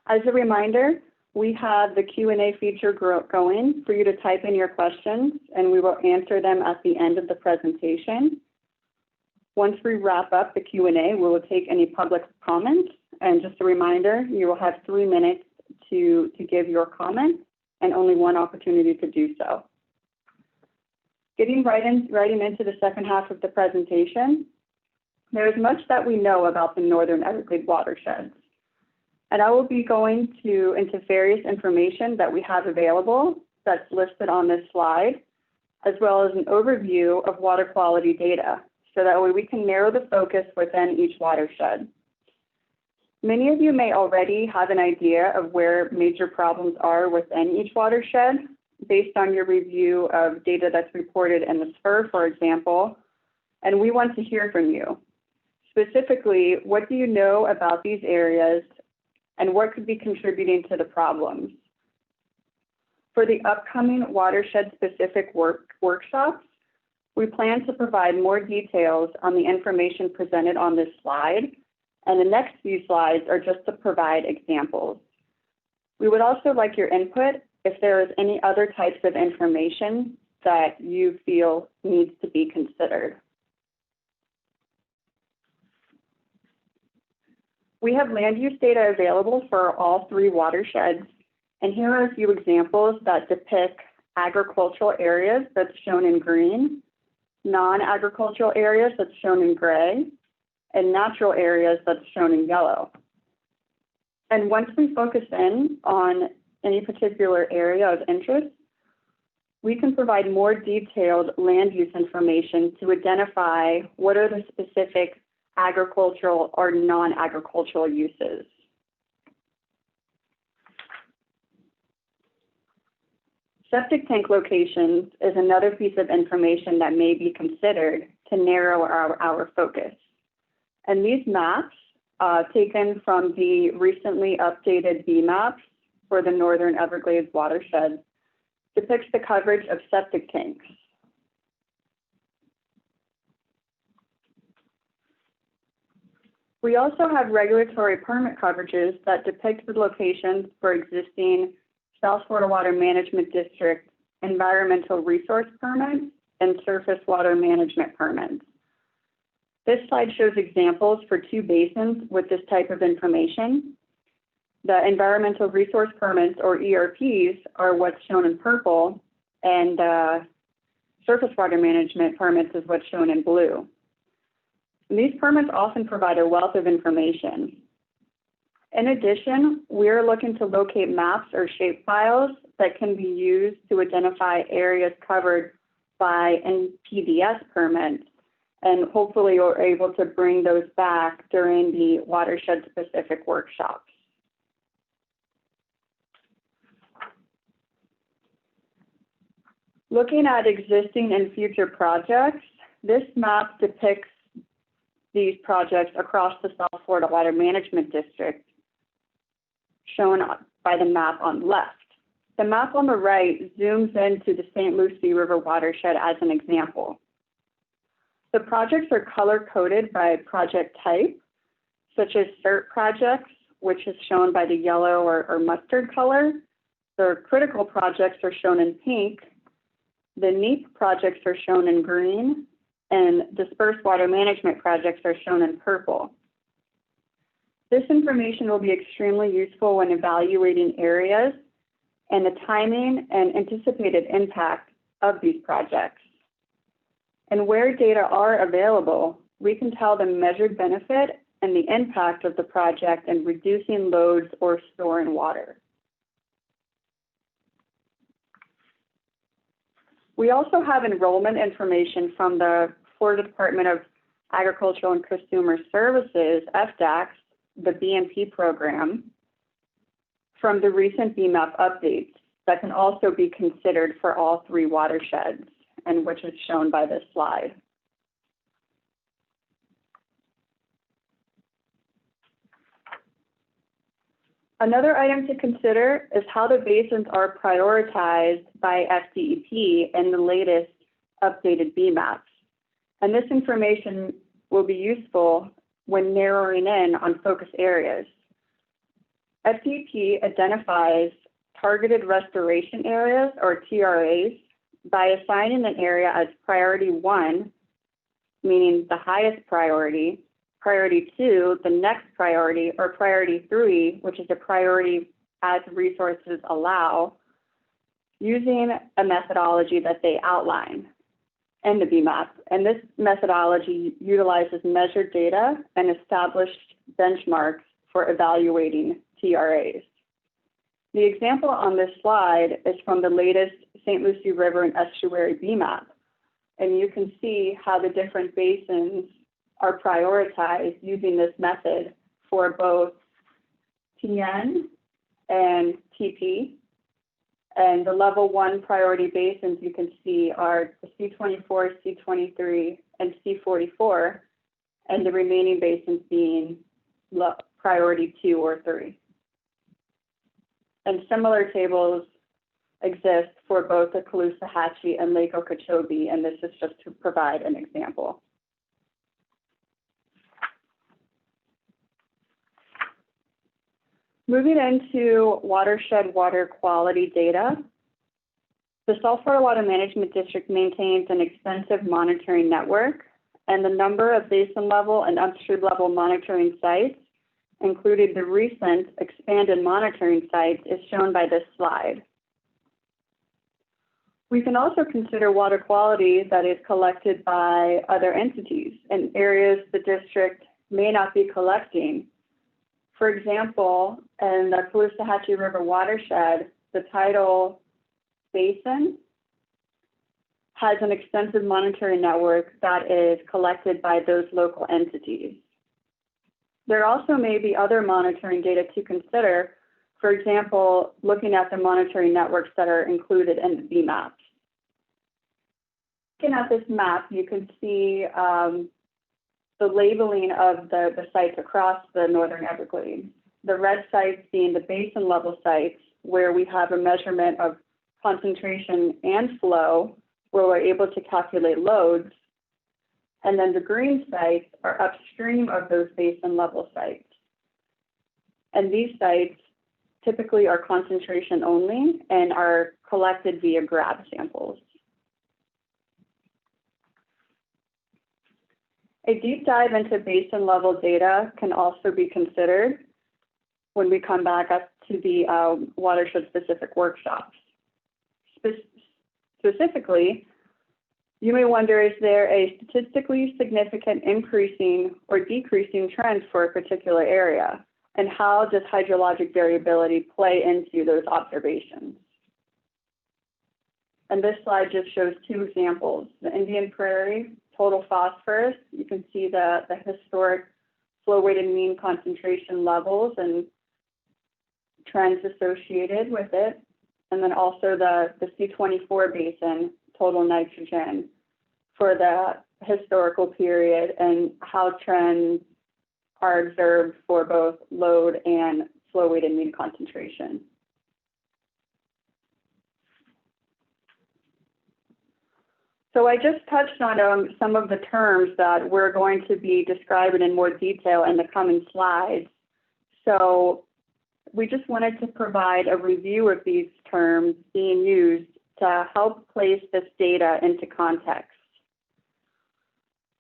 As a reminder, we have the Q&A feature going for you to type in your questions, and we will answer them at the end of the presentation. Once we wrap up the Q&A, we will take any public comments. And just a reminder, you will have 3 minutes to give your comment and only one opportunity to do so. Getting right into the second half of the presentation, there is much that we know about the Northern Everglades watersheds. And I will be going into various information that we have available that's listed on this slide, as well as an overview of water quality data, so that way we can narrow the focus within each watershed. Many of you may already have an idea of where major problems are within each watershed based on your review of data that's reported in the SPUR, for example, and we want to hear from you. Specifically, what do you know about these areas and what could be contributing to the problems? For the upcoming watershed-specific workshops, we plan to provide more details on the information presented on this slide, And the next few slides are just to provide examples. We would also like your input if there is any other types of information that you feel needs to be considered. We have land use data available for all 3 watersheds, and here are a few examples that depict agricultural areas that's shown in green, non-agricultural areas that's shown in gray, and natural areas that's shown in yellow. And once we focus in on any particular area of interest, we can provide more detailed land use information to identify what are the specific agricultural or non-agricultural uses. Septic tank locations is another piece of information that may be considered to narrow our focus. And these maps, taken from the recently updated BMAP for the Northern Everglades watershed, depicts the coverage of septic tanks. We also have regulatory permit coverages that depict the locations for existing South Florida Water Management District environmental resource permits and surface water management permits. This slide shows examples for 2 basins with this type of information. The environmental resource permits, or ERPs, are what's shown in purple, and surface water management permits is what's shown in blue. And these permits often provide a wealth of information. In addition, we're looking to locate maps or shapefiles that can be used to identify areas covered by NPDES permits, and hopefully you're able to bring those back during the watershed-specific workshops. Looking at existing and future projects, this map depicts these projects across the South Florida Water Management District, shown by the map on the left. The map on the right zooms into the St. Lucie River watershed as an example. The projects are color-coded by project type, such as CERT projects, which is shown by the yellow or mustard color. The critical projects are shown in pink. The NEAP projects are shown in green, and dispersed water management projects are shown in purple. This information will be extremely useful when evaluating areas and the timing and anticipated impact of these projects. And where data are available, we can tell the measured benefit and the impact of the project in reducing loads or storing water. We also have enrollment information from the Florida Department of Agricultural and Consumer Services, FDACS, the BMP program, from the recent BMAP updates that can also be considered for all 3 watersheds, and which is shown by this slide. Another item to consider is how the basins are prioritized by FDEP in the latest updated BMAPs. And this information will be useful when narrowing in on focus areas. FDEP identifies targeted restoration areas, or TRAs, by assigning an area as priority 1, meaning the highest priority, priority 2, the next priority, or priority 3, which is a priority as resources allow, using a methodology that they outline in the BMAP. And this methodology utilizes measured data and established benchmarks for evaluating TRAs. The example on this slide is from the latest St. Lucie River and Estuary BMAP. And you can see how the different basins are prioritized using this method for both TN and TP. And the level 1 priority basins you can see are the C24, C23, and C44, and the remaining basins being priority 2 or 3. And similar tables exist for both the Caloosahatchee and Lake Okeechobee, and this is just to provide an example. Moving into watershed water quality data, the Saltwater Water Management District maintains an extensive monitoring network, and the number of basin level and upstream level monitoring sites, including the recent expanded monitoring sites, is shown by this slide. We can also consider water quality that is collected by other entities in areas the district may not be collecting. For example, in the Caloosahatchee River watershed, the tidal basin has an extensive monitoring network that is collected by those local entities. There also may be other monitoring data to consider, for example, looking at the monitoring networks that are included in the BMAP. Looking at this map, you can see the labeling of the sites across the Northern Everglades. The red sites being the basin level sites, where we have a measurement of concentration and flow, where we're able to calculate loads. And then the green sites are upstream of those basin level sites. And these sites typically are concentration only and are collected via grab samples. A deep dive into basin level data can also be considered when we come back up to the watershed specific workshops. Specifically, you may wonder, is there a statistically significant increasing or decreasing trend for a particular area? And how does hydrologic variability play into those observations? And this slide just shows two examples. The Indian Prairie, total phosphorus, you can see the historic flow weighted mean concentration levels and trends associated with it. And then also the C24 basin, total nitrogen, for the historical period and how trends are observed for both load and flow weighted mean concentration. So I just touched on some of the terms that we're going to be describing in more detail in the coming slides. So we just wanted to provide a review of these terms being used to help place this data into context.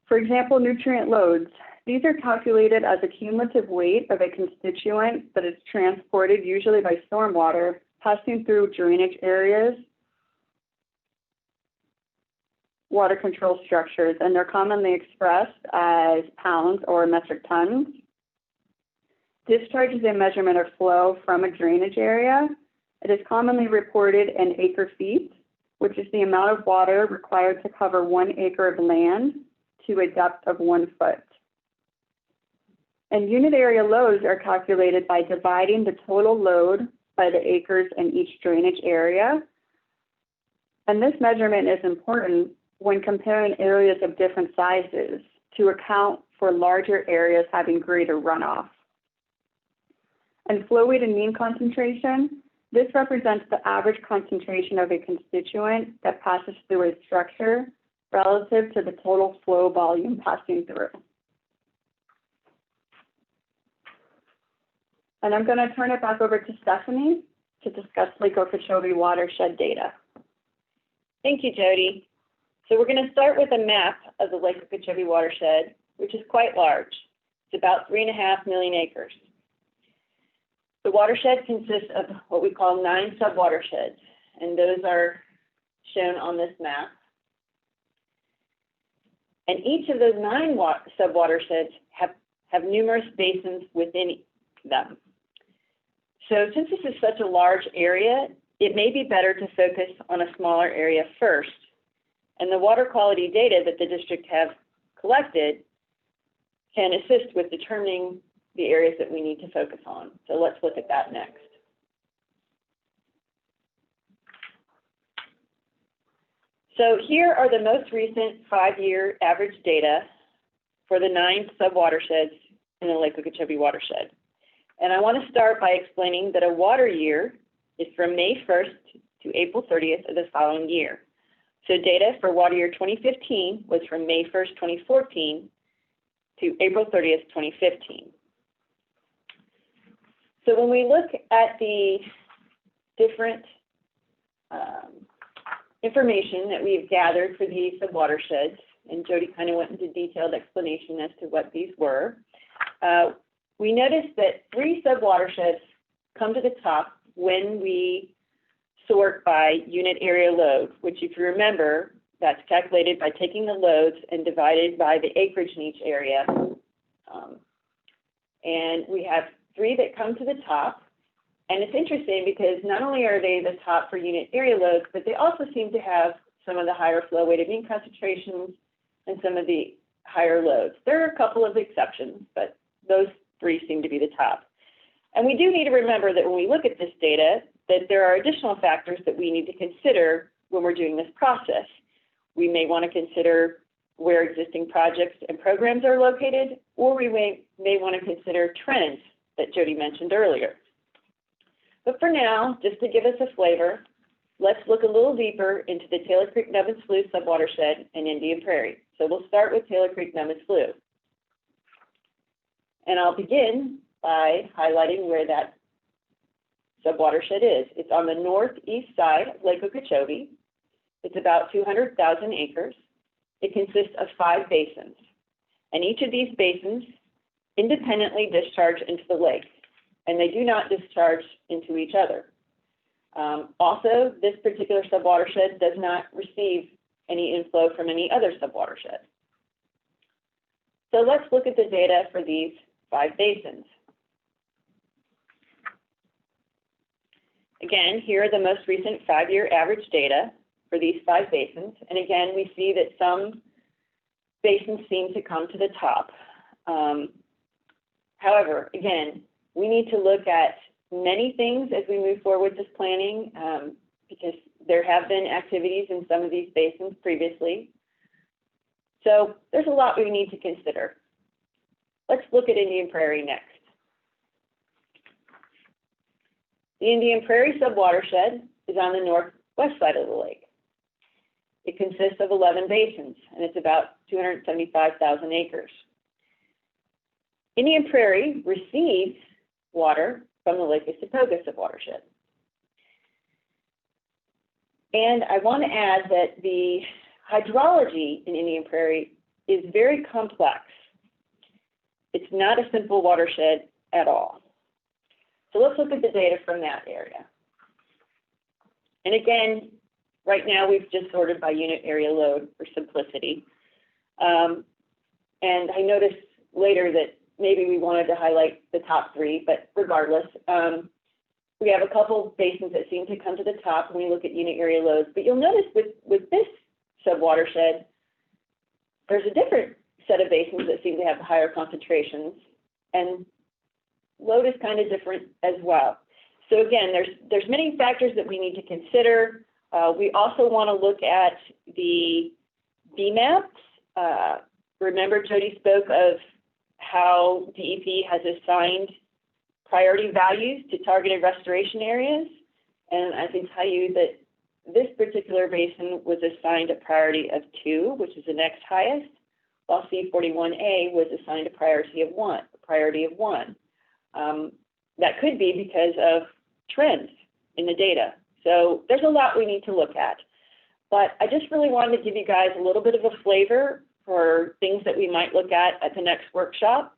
For example, nutrient loads. These are calculated as a cumulative weight of a constituent that is transported usually by stormwater passing through drainage areas, water control structures, and they're commonly expressed as pounds or metric tons. Discharge is a measurement of flow from a drainage area. It is commonly reported in acre feet, which is the amount of water required to cover 1 acre of land to a depth of 1 foot. And unit area loads are calculated by dividing the total load by the acres in each drainage area. And this measurement is important when comparing areas of different sizes to account for larger areas having greater runoff. And flow weighted mean concentration, this represents the average concentration of a constituent that passes through a structure relative to the total flow volume passing through. And I'm going to turn it back over to Stephanie to discuss Lake Okeechobee watershed data. Thank you, Jody. So we're going to start with a map of the Lake Okeechobee watershed, which is quite large. It's about 3.5 million acres. The watershed consists of what we call 9 sub-watersheds, and those are shown on this map. And each of those 9 sub-watersheds have numerous basins within them. So since this is such a large area, it may be better to focus on a smaller area first. And the water quality data that the district have collected can assist with determining the areas that we need to focus on. So let's look at that next. So here are the most recent 5-year average data for the 9 sub-watersheds in the Lake Okeechobee watershed. And I want to start by explaining that a water year is from May 1st to April 30th of the following year. So data for water year 2015 was from May 1st, 2014 to April 30th, 2015. So when we look at the different information that we've gathered for these subwatersheds, and Jody kind of went into detailed explanation as to what these were, we noticed that 3 subwatersheds come to the top when we sort by unit area load, which if you remember, that's calculated by taking the loads and divided by the acreage in each area. And we have 3 that come to the top. And it's interesting because not only are they the top for unit area loads, but they also seem to have some of the higher flow weighted mean concentrations and some of the higher loads. There are a couple of exceptions, but those 3 seem to be the top. And we do need to remember that when we look at this data, that there are additional factors that we need to consider when we're doing this process. We may want to consider where existing projects and programs are located, or we may want to consider trends that Jody mentioned earlier. But for now, just to give us a flavor, let's look a little deeper into the Taylor Creek Nemitz Slough subwatershed and Indian Prairie. So we'll start with Taylor Creek Nemitz Slough. And I'll begin by highlighting where that subwatershed is. It's on the northeast side of Lake Okeechobee. It's about 200,000 acres. It consists of 5 basins. And each of these basins independently discharge into the lake, and they do not discharge into each other. Also, this particular subwatershed does not receive any inflow from any other subwatershed. So let's look at the data for these 5 basins. Again, here are the most recent 5-year average data for these 5 basins. And again, we see that some basins seem to come to the top. However, again, we need to look at many things as we move forward with this planning because there have been activities in some of these basins previously. So there's a lot we need to consider. Let's look at Indian Prairie next. The Indian Prairie subwatershed is on the northwest side of the lake. It consists of 11 basins, and it's about 275,000 acres. Indian Prairie receives water from the Lake Okeechobee subwatershed. And I want to add that the hydrology in Indian Prairie is very complex. It's not a simple watershed at all. So let's look at the data from that area. And again, right now we've just sorted by unit area load for simplicity. And I noticed later that maybe we wanted to highlight the top 3, but regardless, we have a couple basins that seem to come to the top when we look at unit area loads. But you'll notice with this subwatershed, there's a different set of basins that seem to have higher concentrations, and load is kind of different as well. So again, there's many factors that we need to consider. We also want to look at the DMAPs. Remember, Jody spoke of how DEP has assigned priority values to targeted restoration areas. And I can tell you that this particular basin was assigned a priority of 2, which is the next highest, while C41A was assigned a priority of 1. That could be because of trends in the data. So there's a lot we need to look at. But I just really wanted to give you guys a little bit of a flavor for things that we might look at the next workshop.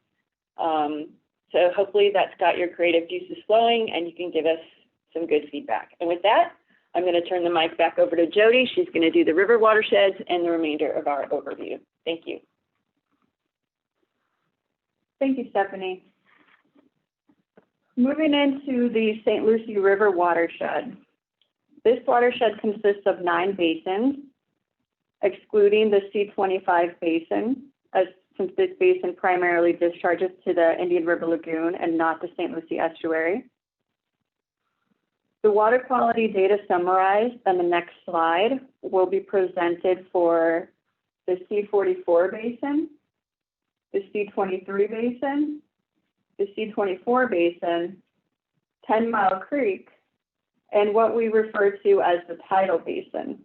So hopefully that's got your creative juices flowing and you can give us some good feedback. And with that, I'm going to turn the mic back over to Jody. She's going to do the river watersheds and the remainder of our overview. Thank you. Thank you, Stephanie. Moving into the St. Lucie River watershed. This watershed consists of 9 basins, excluding the C25 basin, since this basin primarily discharges to the Indian River Lagoon and not the St. Lucie estuary. The water quality data summarized on the next slide will be presented for the C44 basin, the C23 basin, the C24 basin, 10 Mile Creek, and what we refer to as the tidal basin.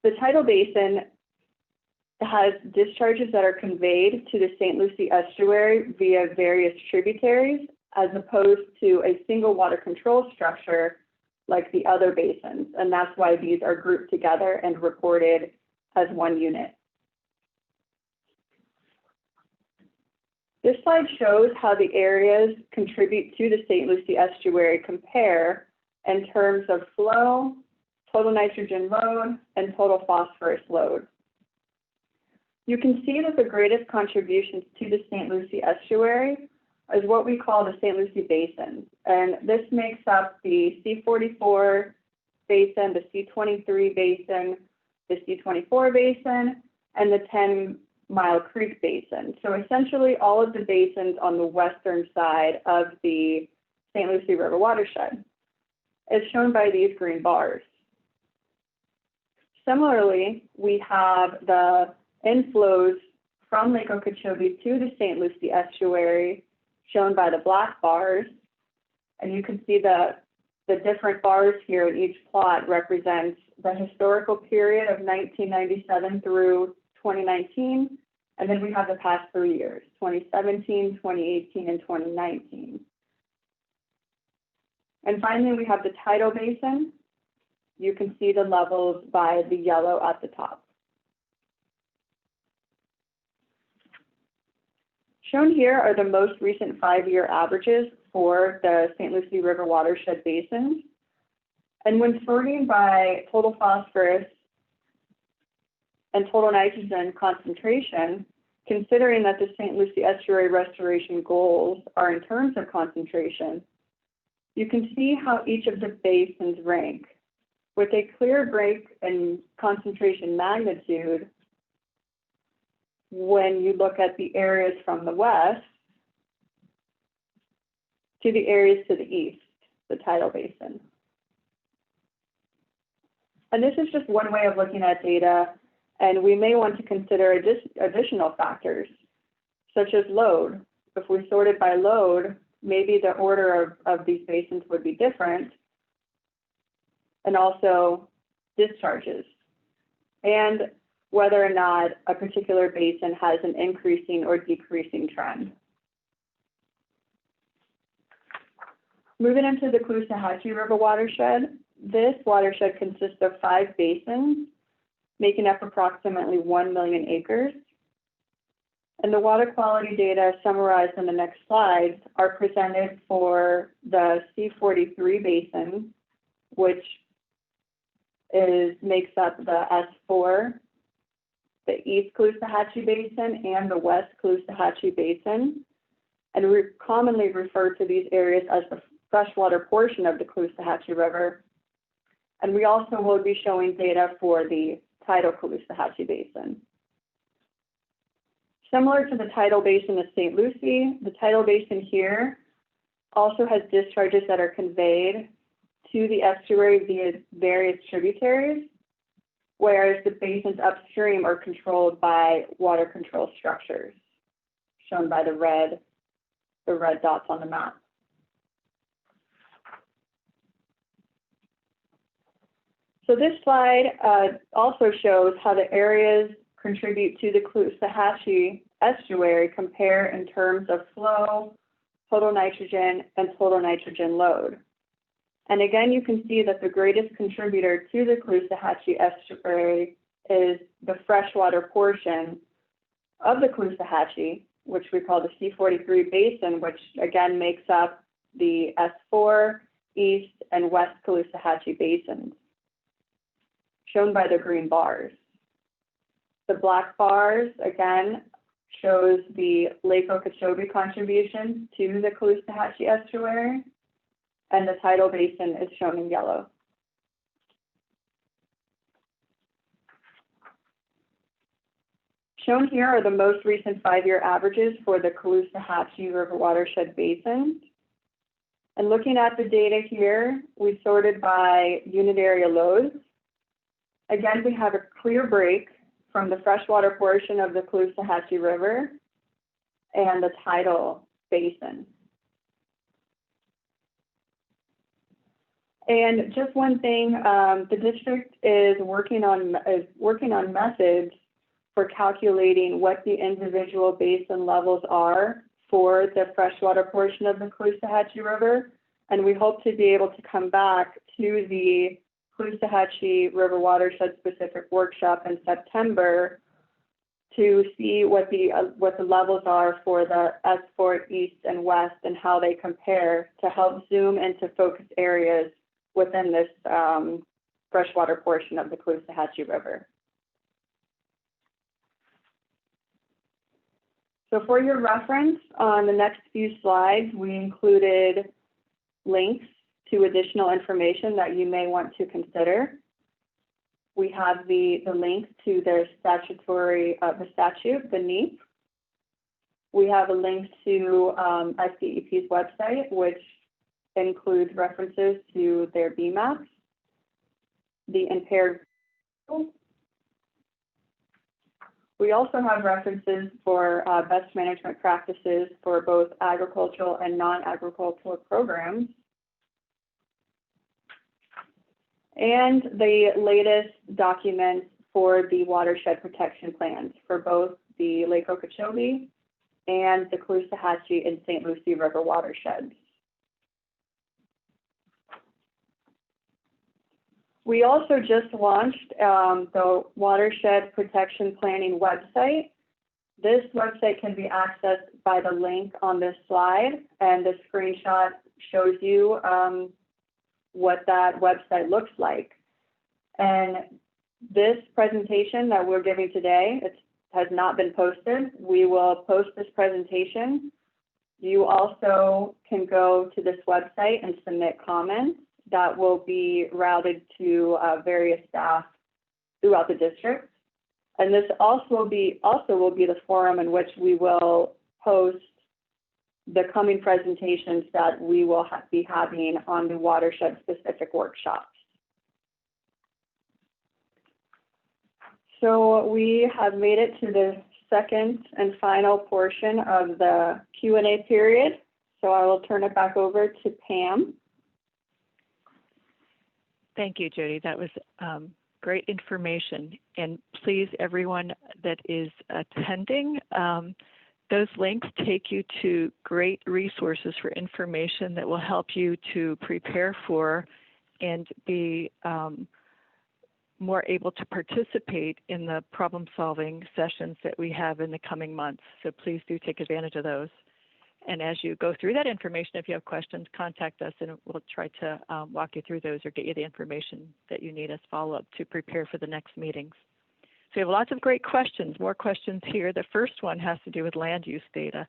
The tidal basin has discharges that are conveyed to the St. Lucie estuary via various tributaries, as opposed to a single water control structure like the other basins. And that's why these are grouped together and reported as one unit. This slide shows how the areas contribute to the St. Lucie estuary compare in terms of flow, total nitrogen load, and total phosphorus load. You can see that the greatest contributions to the St. Lucie estuary is what we call the St. Lucie Basin. And this makes up the C44 basin, the C23 basin, the C24 basin, and the 10-Mile Creek Basin. So essentially all of the basins on the western side of the St. Lucie River watershed, as shown by these green bars. Similarly, we have the inflows from Lake Okeechobee to the St. Lucie estuary, shown by the black bars. And you can see the different bars here in each plot represents the historical period of 1997 through 2019. And then we have the past 3 years, 2017, 2018, and 2019. And finally, we have the tidal basin. You can see the levels by the yellow at the top. Shown here are the most recent 5-year averages for the St. Lucie River watershed basins. And when sorting by total phosphorus and total nitrogen concentration, considering that the St. Lucie estuary restoration goals are in terms of concentration, you can see how each of the basins rank, with a clear break in concentration magnitude when you look at the areas from the west to the areas to the east, the tidal basin. And this is just one way of looking at data, and we may want to consider additional factors, such as load. If we sorted by load, maybe the order of these basins would be different, and also discharges, and whether or not a particular basin has an increasing or decreasing trend. Moving into the Caloosahatchee River watershed, this watershed consists of 5 basins, making up approximately 1 million acres. And the water quality data summarized in the next slides are presented for the C43 basin, which makes up the S4, the East Caloosahatchee Basin, and the West Caloosahatchee Basin. And we commonly refer to these areas as the freshwater portion of the Caloosahatchee River. And we also will be showing data for the tidal Caloosahatchee Basin. Similar to the tidal basin of St. Lucie, the tidal basin here also has discharges that are conveyed to the estuary via various tributaries, whereas the basins upstream are controlled by water control structures, shown by the red dots on the map. So this slide also shows how the areas contribute to the Caloosahatchee estuary compare in terms of flow, total nitrogen, and total nitrogen load. And again, you can see that the greatest contributor to the Caloosahatchee estuary is the freshwater portion of the Caloosahatchee, which we call the C43 basin, which again makes up the S4, East, and West Caloosahatchee basins, shown by the green bars. The black bars, again, shows the Lake Okeechobee contribution to the Caloosahatchee estuary, and the tidal basin is shown in yellow. Shown here are the most recent 5-year averages for the Caloosahatchee River watershed basin. And looking at the data here, we sorted by unit area loads. Again, we have a clear break from the freshwater portion of the Caloosahatchee River and the tidal basin. And just one thing, the district is working on methods for calculating what the individual basin levels are for the freshwater portion of the Caloosahatchee River. And we hope to be able to come back to the Caloosahatchee River Watershed specific workshop in September to see what the levels are for the S4 East and West and how they compare to help zoom into focus areas within this freshwater portion of the Caloosahatchee River. So for your reference, on the next few slides, we included links to additional information that you may want to consider. We have the link to their statutory, the statute, the NEEP. We have a link to SDEP's website, which includes references to their BMAPs, the impaired. We also have references for best management practices for both agricultural and non-agricultural programs. And the latest documents for the watershed protection plans for both the Lake Okeechobee and the Caloosahatchee and St. Lucie River watersheds. We also just launched the Watershed Protection Planning website. This website can be accessed by the link on this slide, and the screenshot shows you what that website looks like. And this presentation that we're giving today, it has not been posted. We will post this presentation. You also can go to this website and submit comments that will be routed to various staff throughout the district. And this also will be the forum in which we will post the coming presentations that we will be having on the watershed specific workshops. So we have made it to the second and final portion of the Q&A period. So I will turn it back over to Pam. Thank you, Jody. That was great information. And please, everyone that is attending, those links take you to great resources for information that will help you to prepare for and be more able to participate in the problem-solving sessions that we have in the coming months. So please do take advantage of those. And as you go through that information, if you have questions, contact us and we'll try to walk you through those or get you the information that you need as follow-up to prepare for the next meetings. So we have lots of great questions, more questions here. The first one has to do with land use data.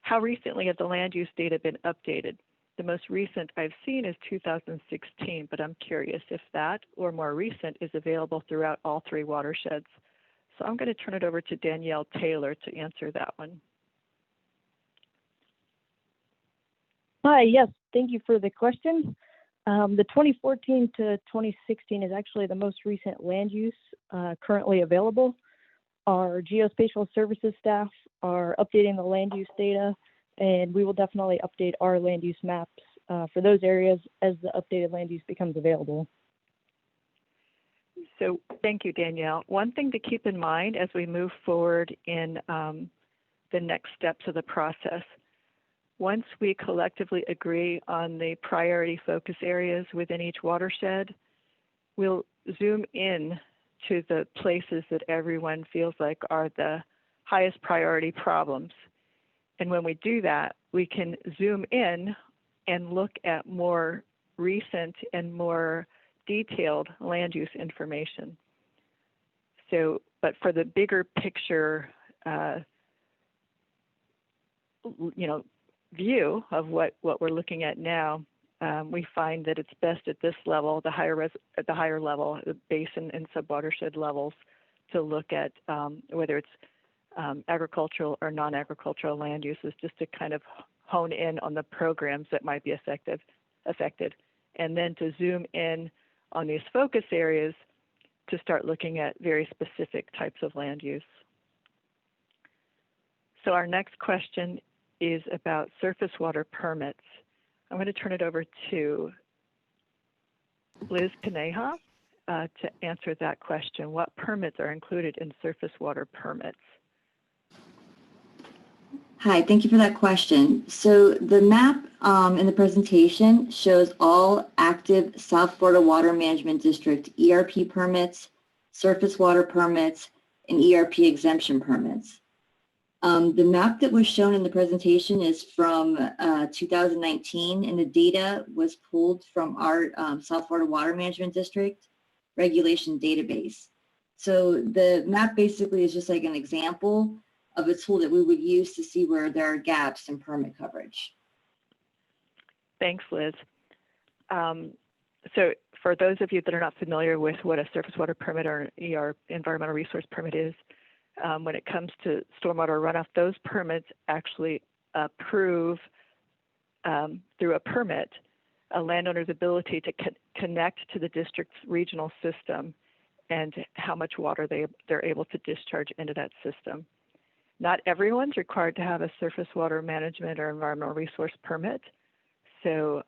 How recently have the land use data been updated? The most recent I've seen is 2016, but I'm curious if that or more recent is available throughout all three watersheds. So I'm going to turn it over to Danielle Taylor to answer that one. Hi, yes, thank you for the question. The 2014 to 2016 is actually the most recent land use currently available. Our geospatial services staff are updating the land use data, and we will definitely update our land use maps for those areas as the updated land use becomes available. So thank you, Danielle. One thing to keep in mind as we move forward in the next steps of the process, once we collectively agree on the priority focus areas within each watershed, we'll zoom in to the places that everyone feels like are the highest priority problems. And when we do that, we can zoom in and look at more recent and more detailed land use information. So, but for the bigger picture, view of what we're looking at now, we find that it's best at this level, the higher level, the basin and subwatershed levels, to look at whether it's agricultural or non-agricultural land uses, just to kind of hone in on the programs that might be affected, and then to zoom in on these focus areas to start looking at very specific types of land use. So our next question is about surface water permits. I'm going to turn it over to Liz Kaneha to answer that question. What permits are included in surface water permits? Hi, thank you for that question. So the map in the presentation shows all active South Florida Water Management District ERP permits, surface water permits, and ERP exemption permits. The map that was shown in the presentation is from 2019, and the data was pulled from our South Florida Water Management District regulation database. So the map basically is just like an example of a tool that we would use to see where there are gaps in permit coverage. Thanks, Liz. So for those of you that are not familiar with what a surface water permit or an ER, environmental resource permit is, when it comes to stormwater runoff, those permits actually approve through a permit a landowner's ability to connect to the district's regional system and how much water they're able to discharge into that system. Not everyone's required to have a surface water management or environmental resource permit. So,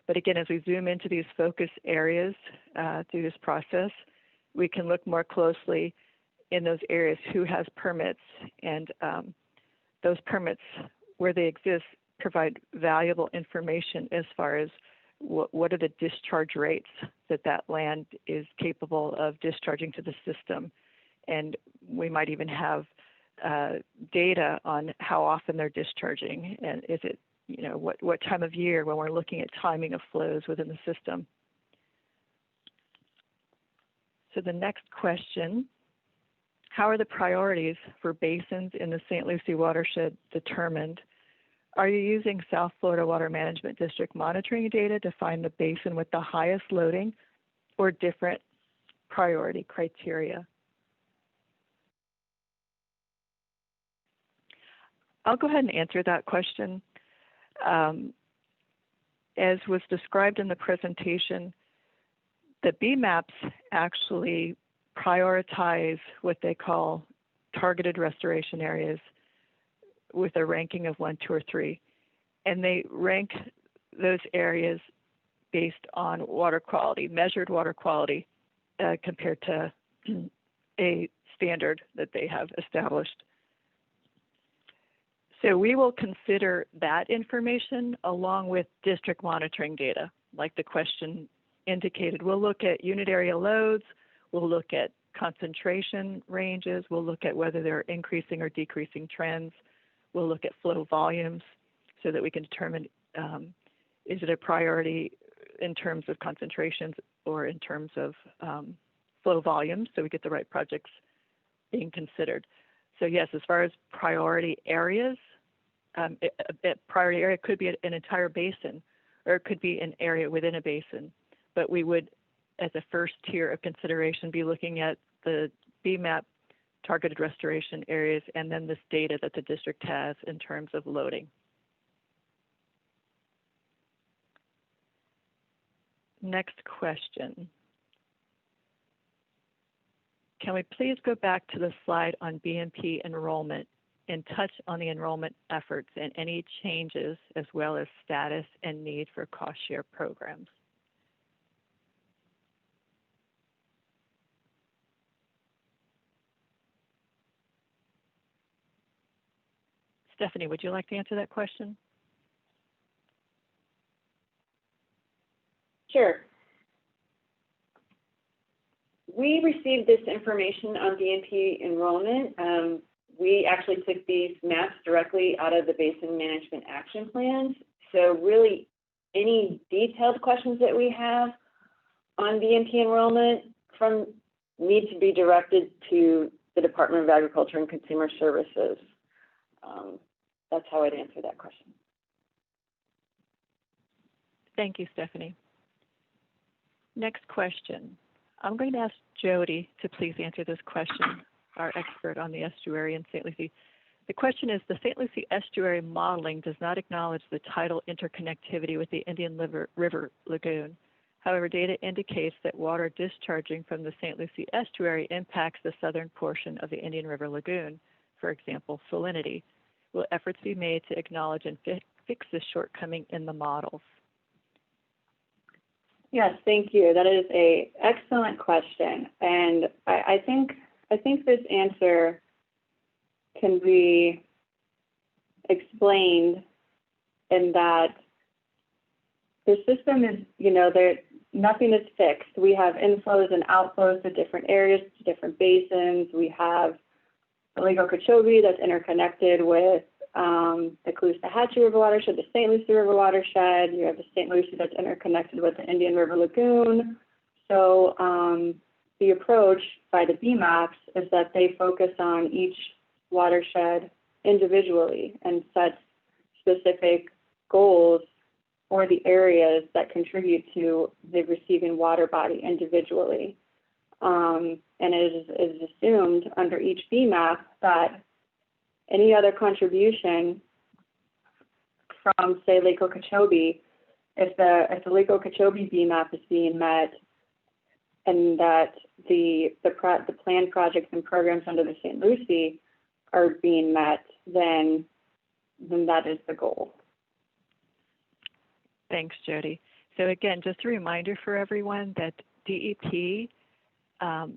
but again, as we zoom into these focus areas through this process, we can look more closely in those areas who has permits, and those permits, where they exist, provide valuable information as far as what are the discharge rates that land is capable of discharging to the system. And we might even have data on how often they're discharging, and is it, what time of year when we're looking at timing of flows within the system. So the next question, how are the priorities for basins in the St. Lucie watershed determined? Are you using South Florida Water Management District monitoring data to find the basin with the highest loading, or different priority criteria? I'll go ahead and answer that question. As was described in the presentation, the BMAPs actually prioritize what they call targeted restoration areas with a ranking of 1, 2, or 3. And they rank those areas based on water quality, measured water quality, compared to a standard that they have established. So we will consider that information along with district monitoring data, like the question indicated. We'll look at unit area loads, we'll look at concentration ranges, we'll look at whether there are increasing or decreasing trends, we'll look at flow volumes so that we can determine is it a priority in terms of concentrations or in terms of flow volumes, so we get the right projects being considered. So yes, as far as priority areas, a priority area could be an entire basin, or it could be an area within a basin. But we would, as a first tier of consideration, be looking at the BMAP targeted restoration areas and then this data that the district has in terms of loading. Next question. Can we please go back to the slide on BMP enrollment and touch on the enrollment efforts and any changes, as well as status and need for cost share programs? Stephanie, would you like to answer that question? Sure. We received this information on BMP enrollment. We actually took these maps directly out of the Basin Management Action Plans. So really, any detailed questions that we have on BMP enrollment need to be directed to the Department of Agriculture and Consumer Services. That's how I'd answer that question. Thank you, Stephanie. Next question. I'm going to ask Jody to please answer this question, our expert on the estuary in St. Lucie. The question is, the St. Lucie estuary modeling does not acknowledge the tidal interconnectivity with the Indian River Lagoon. However, data indicates that water discharging from the St. Lucie estuary impacts the southern portion of the Indian River Lagoon, for example, salinity. Will efforts be made to acknowledge and fix this shortcoming in the models? Yes, thank you. That is a excellent question, and I think this answer can be explained in that the system is, nothing is fixed. We have inflows and outflows to different areas, to different basins. We have the Lake Okeechobee that's interconnected with the Caloosahatchee River watershed, the St. Lucie River watershed. You have the St. Lucie that's interconnected with the Indian River Lagoon. So the approach by the BMAPs is that they focus on each watershed individually and set specific goals for the areas that contribute to the receiving water body individually. And it is assumed under each BMAP that any other contribution from, say, Lake Okeechobee, if the Lake Okeechobee BMAP is being met, and that the planned projects and programs under the St. Lucie are being met, then that is the goal. Thanks, Jody. So again, just a reminder for everyone that DEP,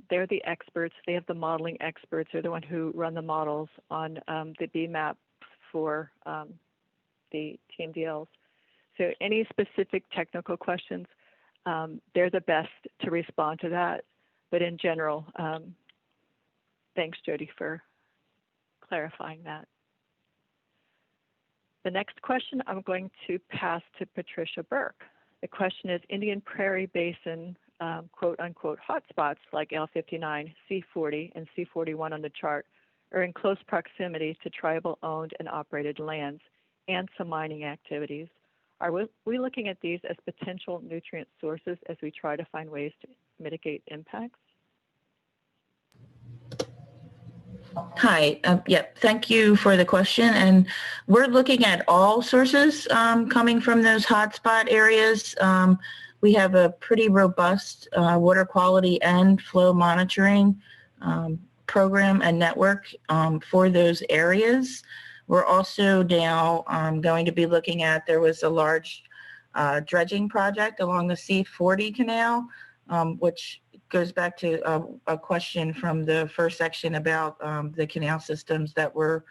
they're the experts. They have the modeling experts. They're the one who run the models on the BMAP for the TMDLs. So any specific technical questions, they're the best to respond to that. But in general, thanks, Jody, for clarifying that. The next question I'm going to pass to Patricia Burke. The question is, Indian Prairie Basin, quote unquote, hotspots like L59, C40, and C41 on the chart are in close proximity to tribal owned and operated lands and some mining activities. Are we looking at these as potential nutrient sources as we try to find ways to mitigate impacts? Hi, thank you for the question. And we're looking at all sources coming from those hotspot areas. We have a pretty robust water quality and flow monitoring program and network for those areas. We're also now going to be looking at, there was a large dredging project along the C40 canal, which goes back to a question from the first section about the canal systems that we're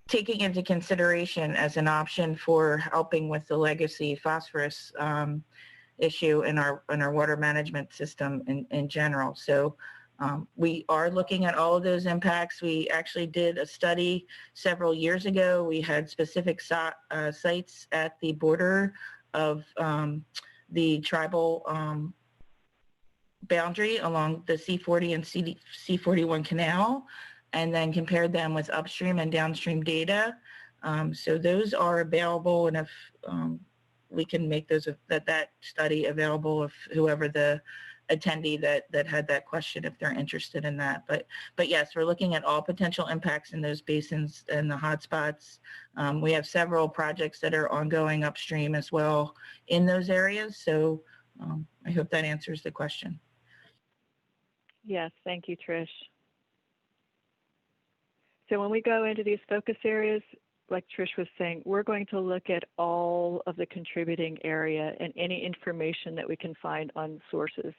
taking into consideration as an option for helping with the legacy phosphorus issue in our water management system in general. So we are looking at all of those impacts. We actually did a study several years ago. We had specific sites at the border of the tribal boundary along the C40 and C41 canal, and then compared them with upstream and downstream data. So those are available, and if we can make those that study available if whoever the attendee that had that question, if they're interested in that. But yes, we're looking at all potential impacts in those basins and the hotspots. We have several projects that are ongoing upstream as well in those areas. So I hope that answers the question. Yes, thank you, Trish. So when we go into these focus areas, like Trish was saying, we're going to look at all of the contributing area and any information that we can find on sources.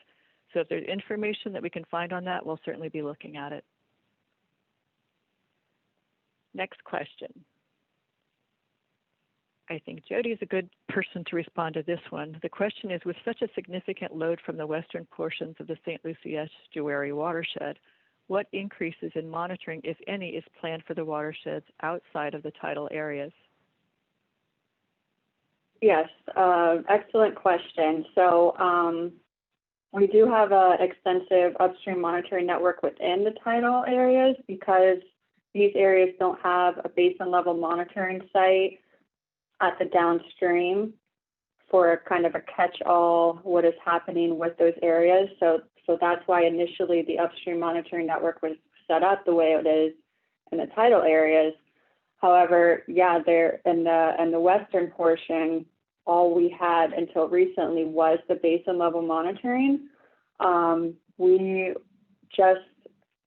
So if there's information that we can find on that, we'll certainly be looking at it. Next question. I think Jody is a good person to respond to this one. The question is, with such a significant load from the western portions of the St. Lucie Estuary watershed, what increases in monitoring, if any, is planned for the watersheds outside of the tidal areas? Yes, excellent question. So we do have an extensive upstream monitoring network within the tidal areas because these areas don't have a basin level monitoring site at the downstream for a kind of a catch-all what is happening with those areas. So that's why initially the upstream monitoring network was set up the way it is in the tidal areas. However, yeah, there in the western portion, all we had until recently was the basin level monitoring. We just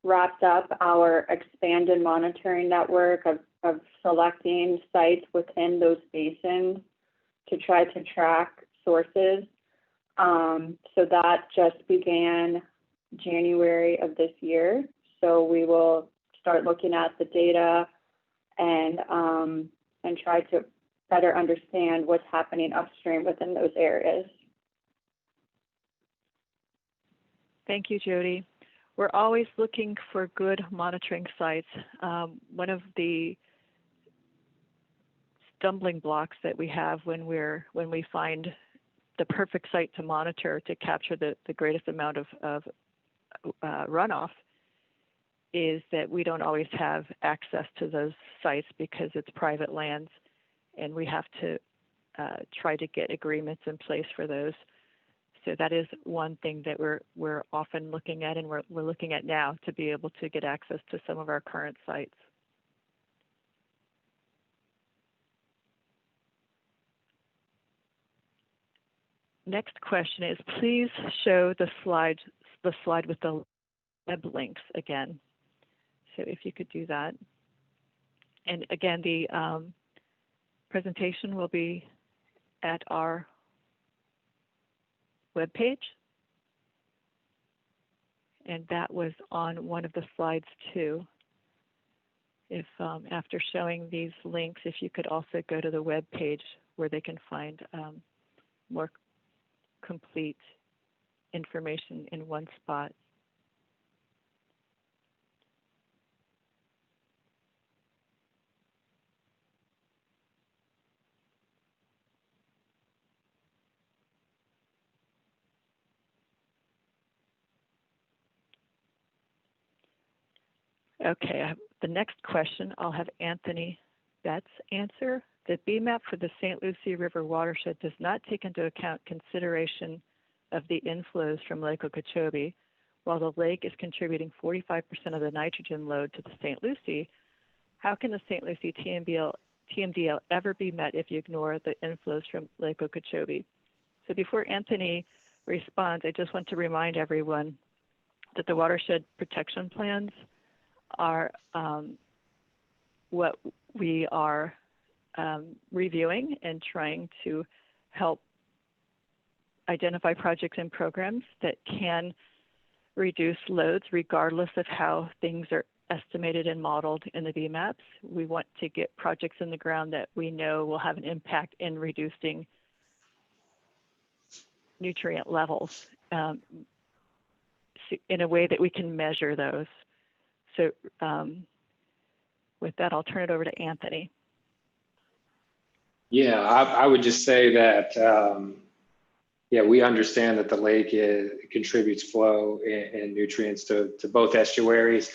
wrapped up our expanded monitoring network of selecting sites within those basins to try to track sources. So that just began January of this year. So we will start looking at the data and try to better understand what's happening upstream within those areas. Thank you, Jody. We're always looking for good monitoring sites. One of the stumbling blocks that we have when we find the perfect site to monitor to capture the greatest amount of runoff is that we don't always have access to those sites because it's private lands, and we have to try to get agreements in place for those. So that is one thing that we're often looking at, and we're looking at now to be able to get access to some of our current sites. Next question is, please show the slide with the web links again. So if you could do that. And again, the presentation will be at our webpage. And that was on one of the slides too. If after showing these links, if you could also go to the web page where they can find more complete information in one spot. Okay, the next question I'll have Anthony Betts answer. The BMAP for the St. Lucie River watershed does not take into account consideration of the inflows from Lake Okeechobee. While the lake is contributing 45% of the nitrogen load to the St. Lucie, how can the St. Lucie TMDL ever be met if you ignore the inflows from Lake Okeechobee? So before Anthony responds, I just want to remind everyone that the watershed protection plans are what we are reviewing and trying to help identify projects and programs that can reduce loads regardless of how things are estimated and modeled in the BMAPs. We want to get projects in the ground that we know will have an impact in reducing nutrient levels in a way that we can measure those. So with that, I'll turn it over to Anthony. Yeah, I would just say that, yeah, we understand that the lake contributes flow and nutrients to both estuaries.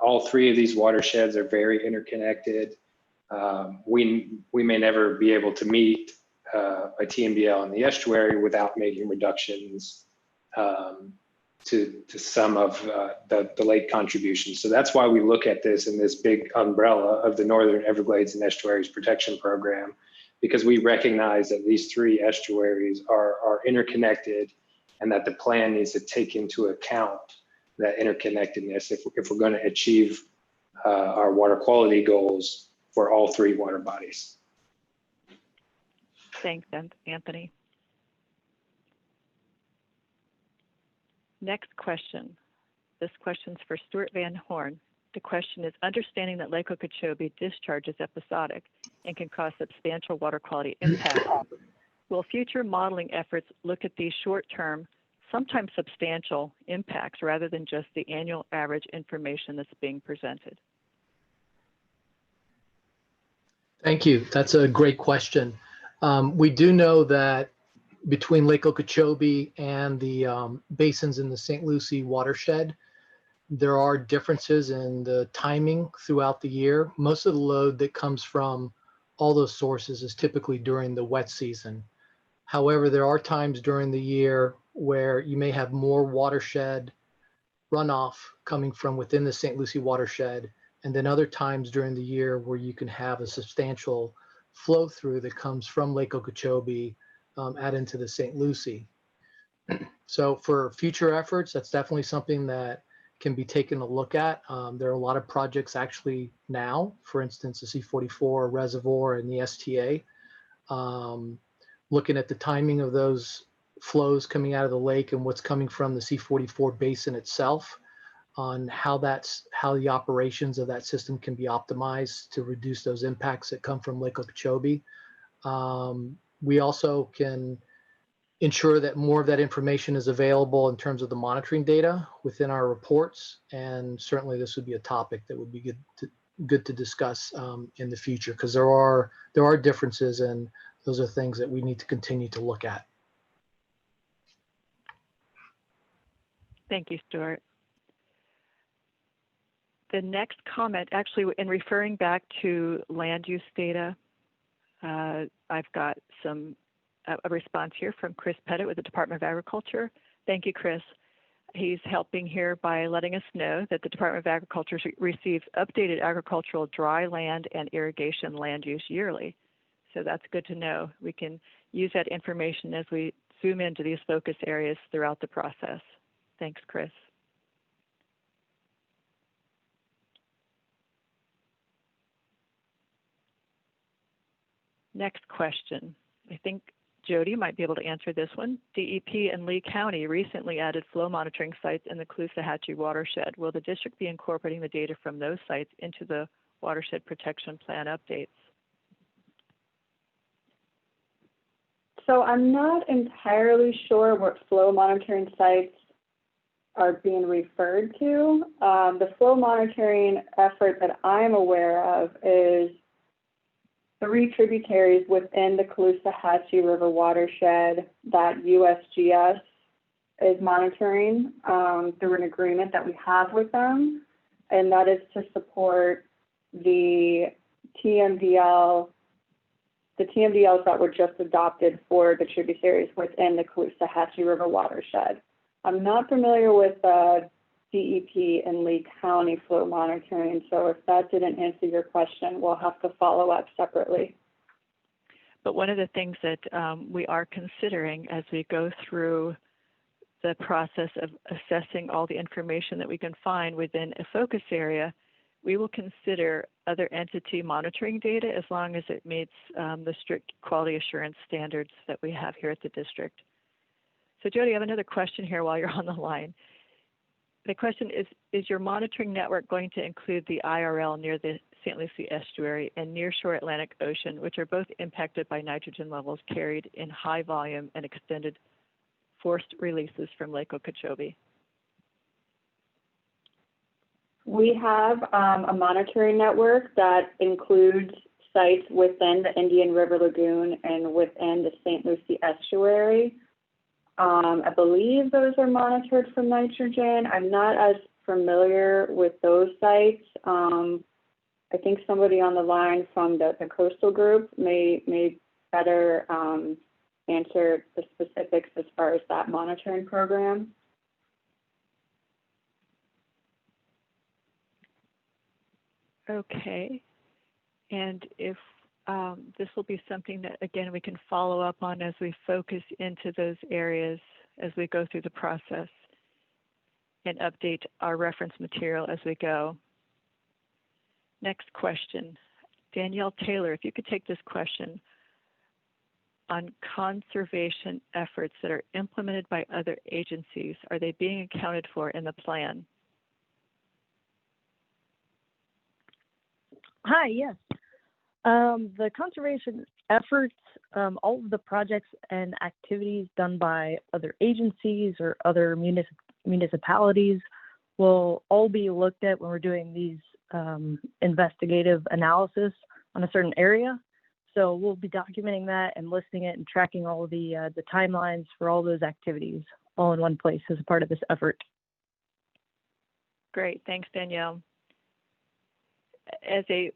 All three of these watersheds are very interconnected. We may never be able to meet a TMDL in the estuary without making reductions to some of the lake contributions. So that's why we look at this in this big umbrella of the Northern Everglades and Estuaries Protection Program, because we recognize that these three estuaries are interconnected and that the plan needs to take into account that interconnectedness if we're going to achieve our water quality goals for all three water bodies. Thanks, Anthony. Next question. This question's for Stuart Van Horn. The question is, understanding that Lake Okeechobee discharge is episodic and can cause substantial water quality impact, will future modeling efforts look at these short-term, sometimes substantial impacts rather than just the annual average information that's being presented? Thank you. That's a great question. We do know that between Lake Okeechobee and the basins in the St. Lucie watershed, there are differences in the timing throughout the year. Most of the load that comes from all those sources is typically during the wet season. However, there are times during the year where you may have more watershed runoff coming from within the St. Lucie watershed, and then other times during the year where you can have a substantial flow through that comes from Lake Okeechobee out into the St. Lucie. So for future efforts, that's definitely something that can be taken a look at. There are a lot of projects actually now, for instance, the C44 reservoir and the STA, looking at the timing of those flows coming out of the lake and what's coming from the C-44 basin itself, on how the operations of that system can be optimized to reduce those impacts that come from Lake Okeechobee. We also can ensure that more of that information is available in terms of the monitoring data within our reports, and certainly this would be a topic that would be good to discuss in the future, because there are differences, and those are things that we need to continue to look at. Thank you, Stuart. The next comment, actually, in referring back to land use data, I've got a response here from Chris Pettit with the Department of Agriculture. Thank you, Chris. He's helping here by letting us know that the Department of Agriculture receives updated agricultural dry land and irrigation land use yearly. So that's good to know. We can use that information as we zoom into these focus areas throughout the process. Thanks, Chris. Next question. I think Jody might be able to answer this one. DEP and Lee County recently added flow monitoring sites in the Caloosahatchee watershed. Will the district be incorporating the data from those sites into the watershed protection plan updates? So I'm not entirely sure what flow monitoring sites are being referred to. The flow monitoring effort that I'm aware of is 3 tributaries within the Caloosahatchee River watershed that USGS is monitoring through an agreement that we have with them, and that is to support the TMDLs that were just adopted for the tributaries within the Caloosahatchee River watershed. I'm not familiar with DEP and Lee County flow monitoring, so if that didn't answer your question, we'll have to follow up separately. But one of the things that we are considering as we go through the process of assessing all the information that we can find within a focus area, we will consider other entity monitoring data as long as it meets the strict quality assurance standards that we have here at the district. So Jody, I have another question here while you're on the line. The question is your monitoring network going to include the IRL near the St. Lucie estuary and nearshore Atlantic Ocean, which are both impacted by nitrogen levels carried in high volume and extended forced releases from Lake Okeechobee? We have a monitoring network that includes sites within the Indian River Lagoon and within the St. Lucie estuary. I believe those are monitored for nitrogen. I'm not as familiar with those sites. I think somebody on the line from the coastal group may better answer the specifics as far as that monitoring program. Okay. And if this will be something that, again, we can follow up on as we focus into those areas as we go through the process and update our reference material as we go. Next question. Danielle Taylor, if you could take this question on conservation efforts that are implemented by other agencies, are they being accounted for in the plan? Hi, yes. The conservation efforts, all of the projects and activities done by other agencies or other municipalities will all be looked at when we're doing these investigative analysis on a certain area. So we'll be documenting that and listing it and tracking all of the timelines for all those activities all in one place as a part of this effort. Great, thanks, Danielle. As a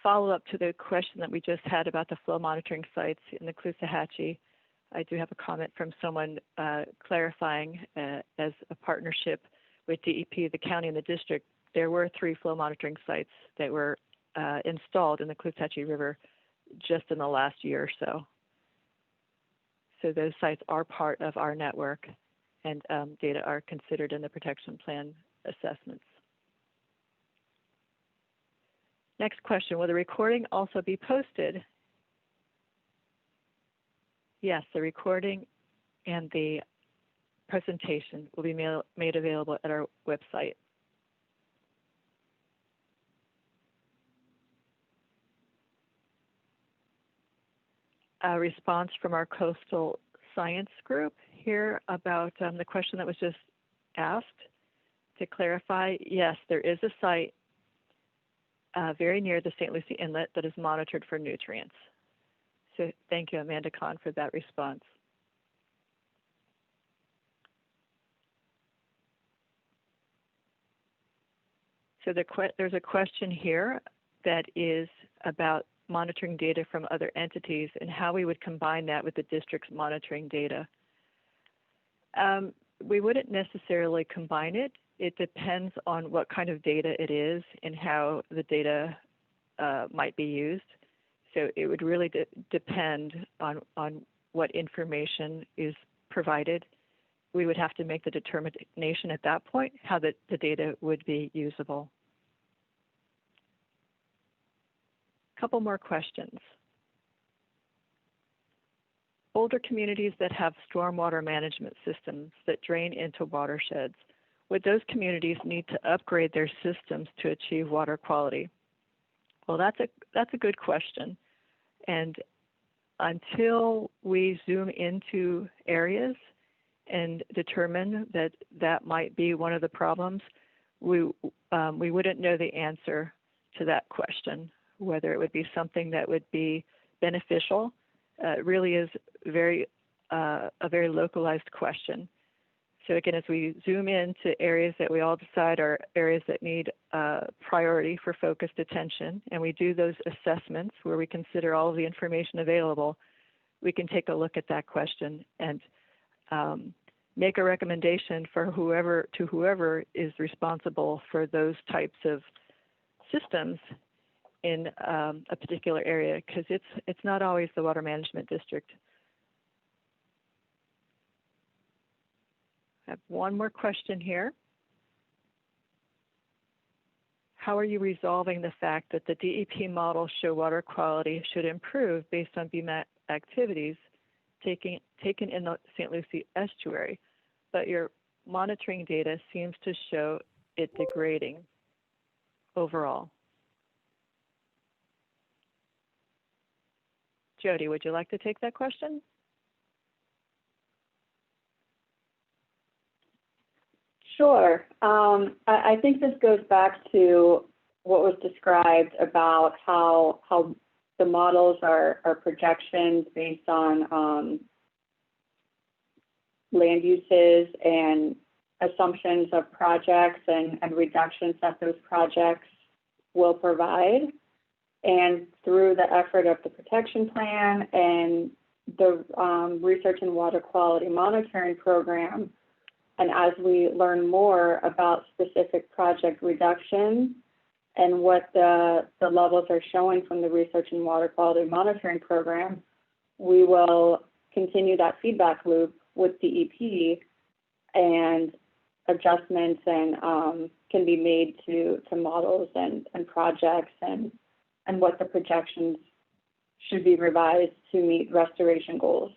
follow-up to the question that we just had about the flow monitoring sites in the Caloosahatchee, I do have a comment from someone clarifying as a partnership with DEP, the county, and the district, there were 3 flow monitoring sites that were installed in the Caloosahatchee River just in the last year or so. So those sites are part of our network, and data are considered in the protection plan assessments. Next question, will the recording also be posted? Yes, the recording and the presentation will be made available at our website. A response from our coastal science group here about the question that was just asked. To clarify, yes, there is a site very near the St. Lucie Inlet that is monitored for nutrients. So thank you, Amanda Kahn, for that response. So there's a question here that is about monitoring data from other entities and how we would combine that with the district's monitoring data. We wouldn't necessarily combine it. It depends on what kind of data it is and how the data might be used. So it would really depend on what information is provided. We would have to make the determination at that point how the data would be usable. A couple more questions. Older communities that have stormwater management systems that drain into watersheds, would those communities need to upgrade their systems to achieve water quality? Well, that's a good question. And until we zoom into areas and determine that that might be one of the problems, we wouldn't know the answer to that question, whether it would be something that would be beneficial. It really is a very localized question. So again, as we zoom into areas that we all decide are areas that need priority for focused attention, and we do those assessments where we consider all of the information available, we can take a look at that question and make a recommendation for whoever is responsible for those types of systems in a particular area, because it's not always the water management district. I have one more question here. How are you resolving the fact that the DEP models show water quality should improve based on BMAT activities taken in the St. Lucie estuary, but your monitoring data seems to show it degrading overall? Jody, would you like to take that question? Sure. I think this goes back to what was described about how the models are projections based on land uses and assumptions of projects and reductions that those projects will provide. And through the effort of the protection plan and the research and water quality monitoring program, and as we learn more about specific project reductions and what the levels are showing from the research and water quality monitoring program, we will continue that feedback loop with DEP, and adjustments and can be made to models and projects and what the projections should be revised to meet restoration goals.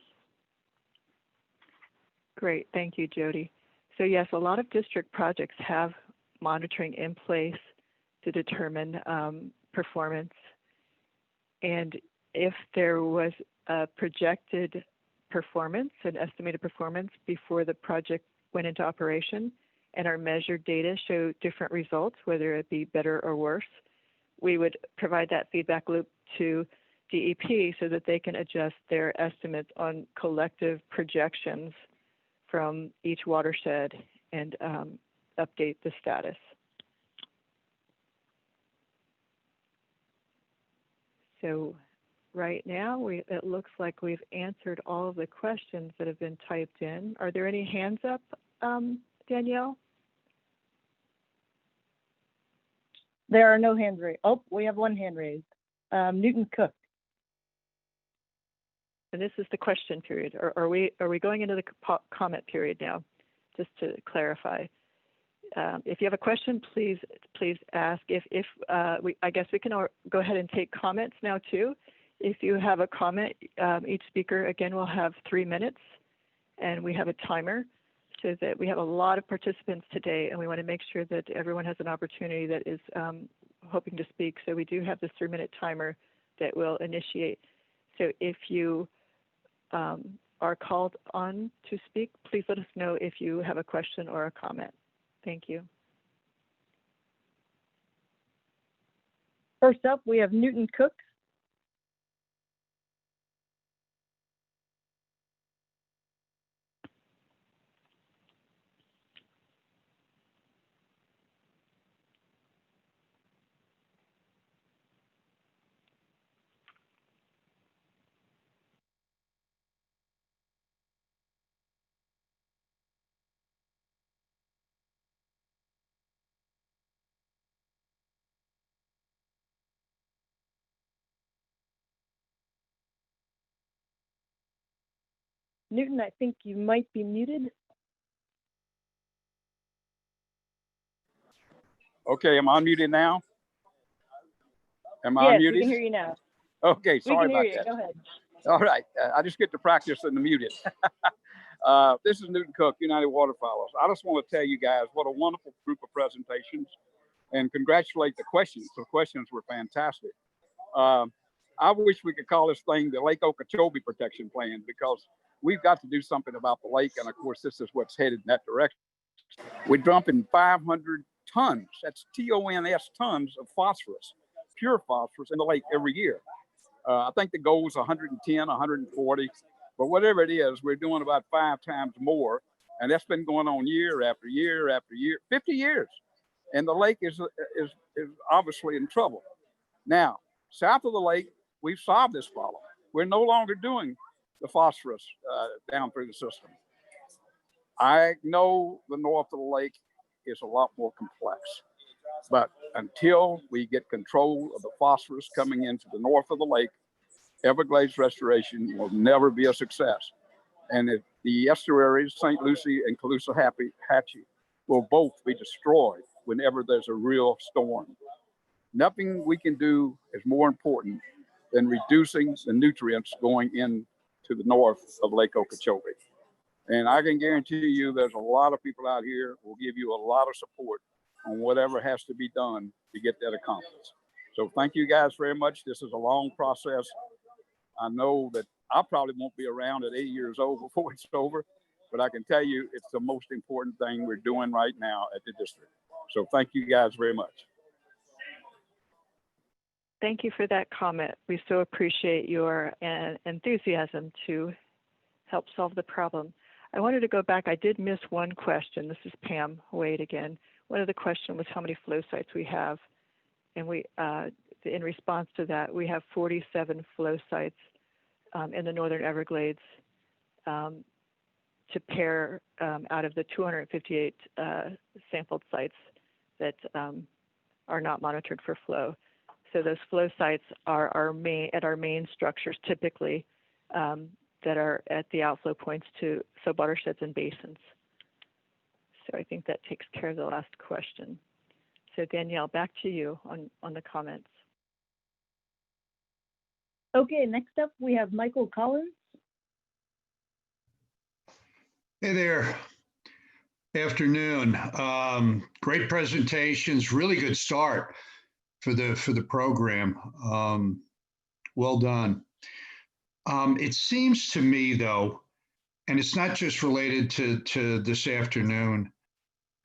Great, thank you, Jody. So yes, a lot of district projects have monitoring in place to determine performance. And if there was a projected performance, an estimated performance before the project went into operation, and our measured data show different results, whether it be better or worse, we would provide that feedback loop to DEP so that they can adjust their estimates on collective projections from each watershed and update the status. So right now, it looks like we've answered all of the questions that have been typed in. Are there any hands up, Danielle? There are no hands raised. Oh, we have one hand raised. Newton Cook. And this is the question period. Are we going into the comment period now? Just to clarify, if you have a question, please ask. I guess we can go ahead and take comments now too. If you have a comment, each speaker again will have 3 minutes, and we have a timer so that we have a lot of participants today, and we want to make sure that everyone has an opportunity that is hoping to speak. So we do have this 3-minute timer that will initiate. So if you are called on to speak, please let us know if you have a question or a comment. Thank you. First up, we have Newton Cook. Newton, I think you might be muted. Okay, am I unmuted now? Am I Yes, unmuted? we can hear you now. Okay, We sorry can hear about you. that. Go ahead. All right, I just get to practice in the muted. This is Newton Cook, United Waterfowlers. I just want to tell you guys what a wonderful group of presentations and congratulate the questions. The questions were fantastic. I wish we could call this thing the Lake Okeechobee Protection Plan because we've got to do something about the lake. And of course, this is what's headed in that direction. We're dumping 500 tons, that's TONS tons of phosphorus, pure phosphorus in the lake every year. I think the goal is 110, 140, but whatever it is, we're doing about 5 times more. And that's been going on year after year after year, 50 years. And the lake is obviously in trouble. Now, south of the lake, we've solved this problem. We're no longer doing the phosphorus down through the system. I know the north of the lake is a lot more complex, but until we get control of the phosphorus coming into the north of the lake, Everglades restoration will never be a success. And if the estuaries, St. Lucie and Caloosahatchee, will both be destroyed whenever there's a real storm. Nothing we can do is more important than reducing the nutrients going into the north of Lake Okeechobee. And I can guarantee you there's a lot of people out here who will give you a lot of support on whatever has to be done to get that accomplished. So thank you guys very much. This is a long process. I know that I probably won't be around at 80 years old before it's over, but I can tell you it's the most important thing we're doing right now at the district. So thank you guys very much. Thank you for that comment. We so appreciate your enthusiasm to help solve the problem. I wanted to go back. I did miss one question. This is Pam Wade again. One of the questions was how many flow sites we have. And we, in response to that, we have 47 flow sites in the Northern Everglades to pair out of the 258 sampled sites that are not monitored for flow. So those flow sites are at our main structures typically that are at the outflow points to sub-watersheds and basins. So I think that takes care of the last question. So Danielle, back to you on the comments. Okay, next up we have Michael Collins. Hey there. Afternoon. Great presentations. Really good start for the program. Well done. It seems to me though, and it's not just related to this afternoon,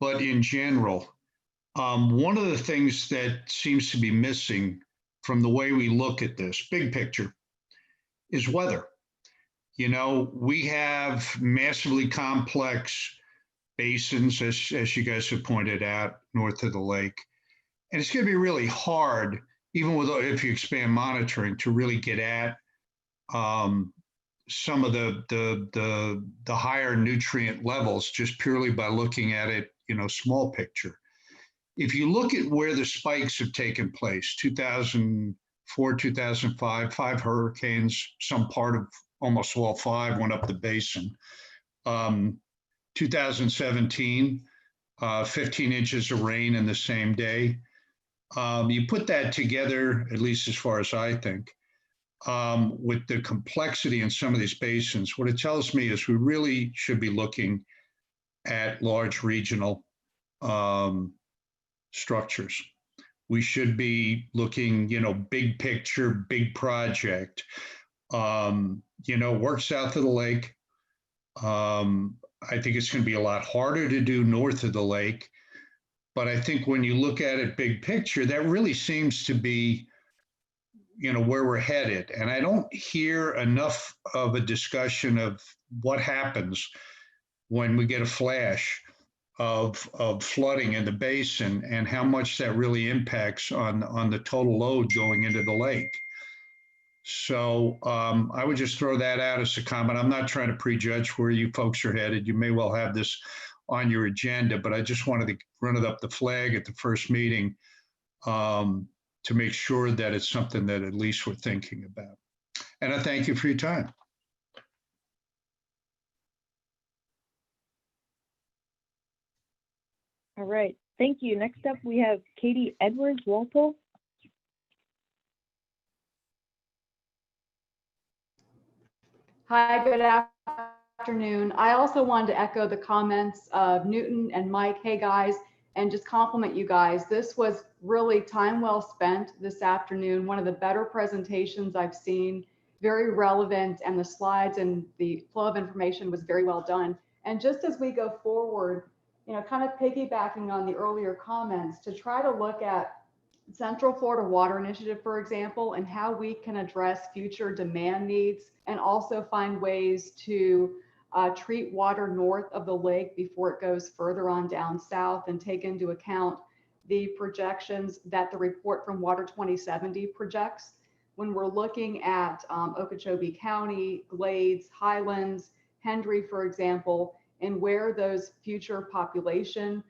but in general, one of the things that seems to be missing from the way we look at this big picture is weather. You know, we have massively complex basins, as you guys have pointed out, north of the lake. And it's going to be really hard, even if you expand monitoring, to really get at some of the higher nutrient levels just purely by looking at it, you know, small picture. If you look at where the spikes have taken place, 2004, 2005, 5 hurricanes, some part of almost all 5 went up the basin. 2017, 15 inches of rain in the same day. You put that together, at least as far as I think, with the complexity in some of these basins, what it tells me is we really should be looking at large regional structures. We should be looking, big picture, big project, work south of the lake. I think it's going to be a lot harder to do north of the lake. But I think when you look at it big picture, that really seems to be, where we're headed. And I don't hear enough of a discussion of what happens when we get a flash of flooding in the basin and how much that really impacts on the total load going into the lake. So I would just throw that out as a comment. I'm not trying to prejudge where you folks are headed. You may well have this on your agenda, but I just wanted to run it up the flag at the first meeting to make sure that it's something that at least we're thinking about. And I thank you for your time. All right, thank you. Next up, we have Katie Edwards Walpole. Hi, good afternoon. I also wanted to echo the comments of Newton and Mike. Hey guys, and just compliment you guys. This was really time well spent this afternoon. One of the better presentations I've seen, very relevant, and the slides and the flow of information was very well done. And just as we go forward, kind of piggybacking on the earlier comments, to try to look at Central Florida Water Initiative, for example, and how we can address future demand needs and also find ways to treat water north of the lake before it goes further on down south, and take into account the projections that the report from Water 2070 projects. When we're looking at Okeechobee County, Glades, Highlands, Hendry, for example, and where those future population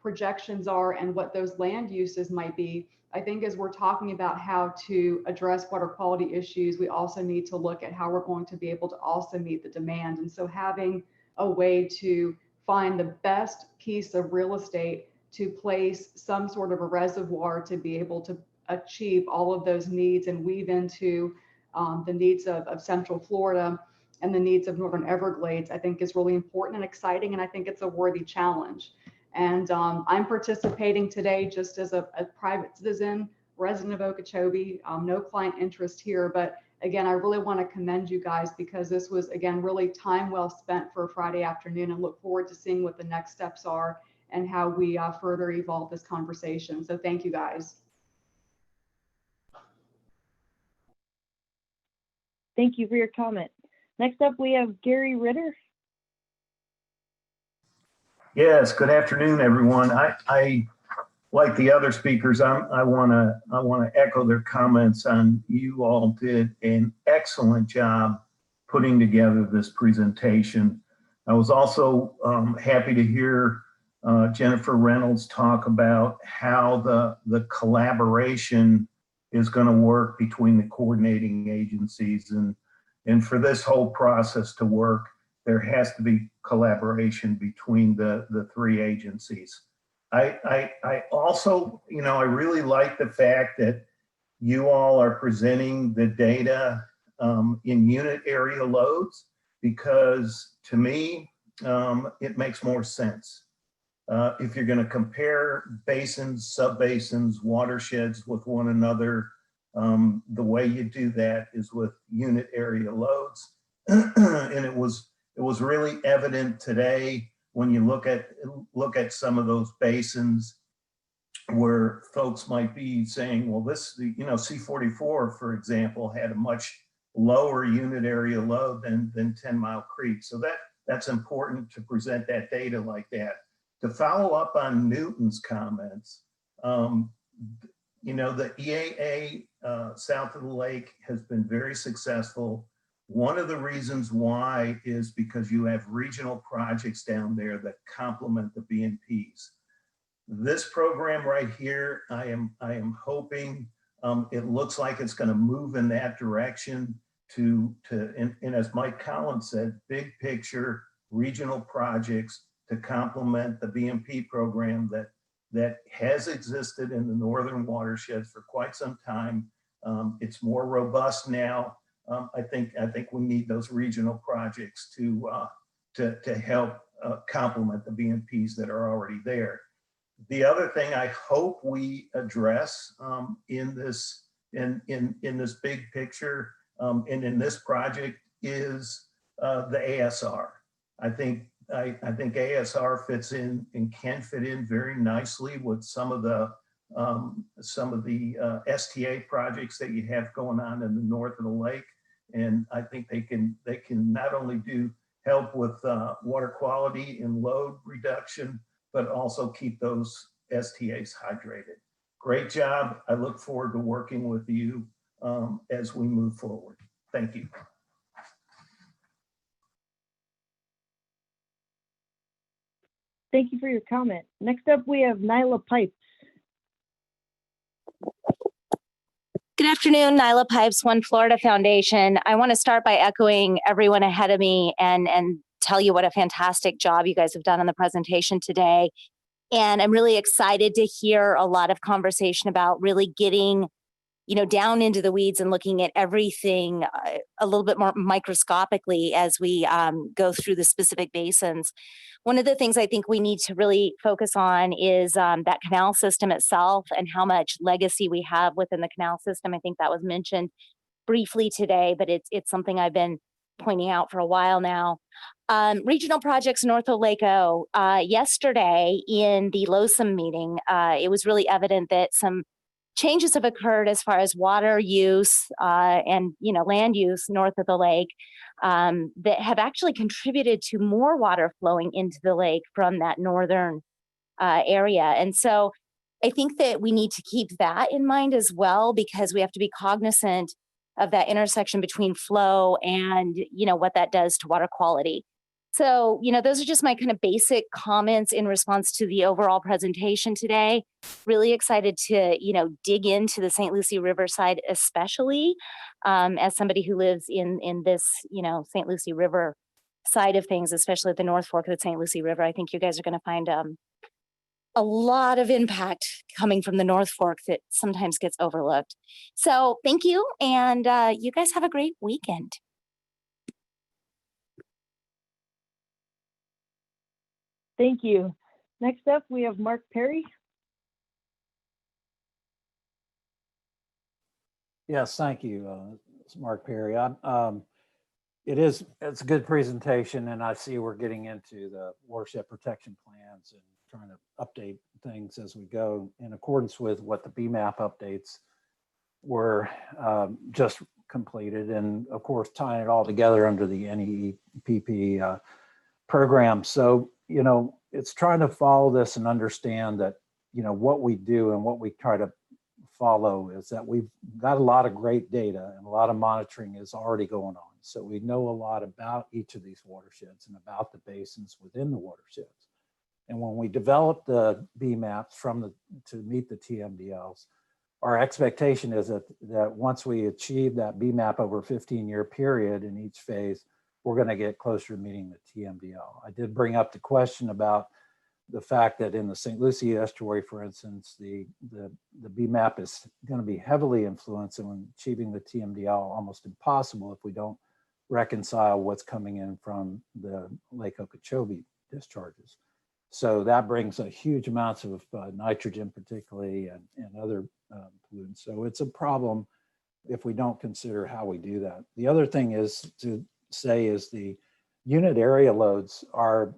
projections are and what those land uses might be, I think as we're talking about how to address water quality issues, we also need to look at how we're going to be able to also meet the demand. And so having a way to find the best piece of real estate to place some sort of a reservoir to be able to achieve all of those needs and weave into the needs of Central Florida and the needs of Northern Everglades, I think is really important and exciting. And I think it's a worthy challenge. And I'm participating today just as a private citizen, resident of Okeechobee, no client interest here. But again, I really want to commend you guys because this was, again, really time well spent for a Friday afternoon, and look forward to seeing what the next steps are and how we further evolve this conversation. So thank you guys. Thank you for your comment. Next up, we have Gary Ritter. Yes, good afternoon, everyone. I like the other speakers, I want to echo their comments on you all did an excellent job putting together this presentation. I was also happy to hear Jennifer Reynolds talk about how the collaboration is going to work between the coordinating agencies, and for this whole process to work, there has to be collaboration between the three agencies. I also, I really like the fact that you all are presenting the data in unit area loads, because to me, it makes more sense. If you're going to compare basins, subbasins, watersheds with one another, the way you do that is with unit area loads. And it was really evident today when you look at some of those basins where folks might be saying, well, this, C44, for example, had a much lower unit area load than 10 Mile Creek. So that's important to present that data like that. To follow up on Newton's comments, the EAA south of the lake has been very successful. One of the reasons why is because you have regional projects down there that complement the BNPs. This program right here, I am hoping it looks like it's going to move in that direction and as Mike Collins said, big picture regional projects to complement the BNP program that has existed in the northern watersheds for quite some time. It's more robust now. I think we need those regional projects to help complement the BMPs that are already there. The other thing I hope we address in this big picture and in this project is the ASR. I think ASR fits in and can fit in very nicely with some of the STA projects that you have going on in the north of the lake. And I think they can not only help with water quality and load reduction, but also keep those STAs hydrated. Great job. I look forward to working with you as we move forward. Thank you. Thank you for your comment. Next up, we have Nyla Pipes. Good afternoon, Nyla Pipes, One Florida Foundation. I want to start by echoing everyone ahead of me and tell you what a fantastic job you guys have done on the presentation today. And I'm really excited to hear a lot of conversation about really getting, down into the weeds and looking at everything a little bit more microscopically as we go through the specific basins. One of the things I think we need to really focus on is that canal system itself and how much legacy we have within the canal system. I think that was mentioned briefly today, but it's something I've been pointing out for a while now. Regional projects north of Lake O. Yesterday in the LOSUM meeting, it was really evident that some changes have occurred as far as water use and land use north of the lake that have actually contributed to more water flowing into the lake from that northern area. And so I think that we need to keep that in mind as well, because we have to be cognizant of that intersection between flow and what that does to water quality. So, those are just my kind of basic comments in response to the overall presentation today. Really excited to, dig into the St. Lucie River side, especially as somebody who lives in this, St. Lucie River side of things, especially at the North Fork of the St. Lucie River. I think you guys are going to find a lot of impact coming from the North Fork that sometimes gets overlooked. So thank you. And you guys have a great weekend. Thank you. Next up, we have Mark Perry. Yes, thank you. It's Mark Perry. It's a good presentation, and I see we're getting into the watershed protection plans and trying to update things as we go in accordance with what the BMAP updates were just completed, and of course tying it all together under the NEPP program. So it's trying to follow this and understand that what we do and what we try to follow is that we've got a lot of great data and a lot of monitoring is already going on. So we know a lot about each of these watersheds and about the basins within the watersheds. And when we develop the BMAPs to meet the TMDLs, our expectation is that once we achieve that BMAP over a 15-year period in each phase, we're going to get closer to meeting the TMDL. I did bring up the question about the fact that in the St. Lucie estuary, for instance, the BMAP is going to be heavily influenced, and when achieving the TMDL almost impossible if we don't reconcile what's coming in from the Lake Okeechobee discharges. So that brings a huge amounts of nitrogen particularly and other pollutants. So it's a problem if we don't consider how we do that. The other thing is to say is the unit area loads are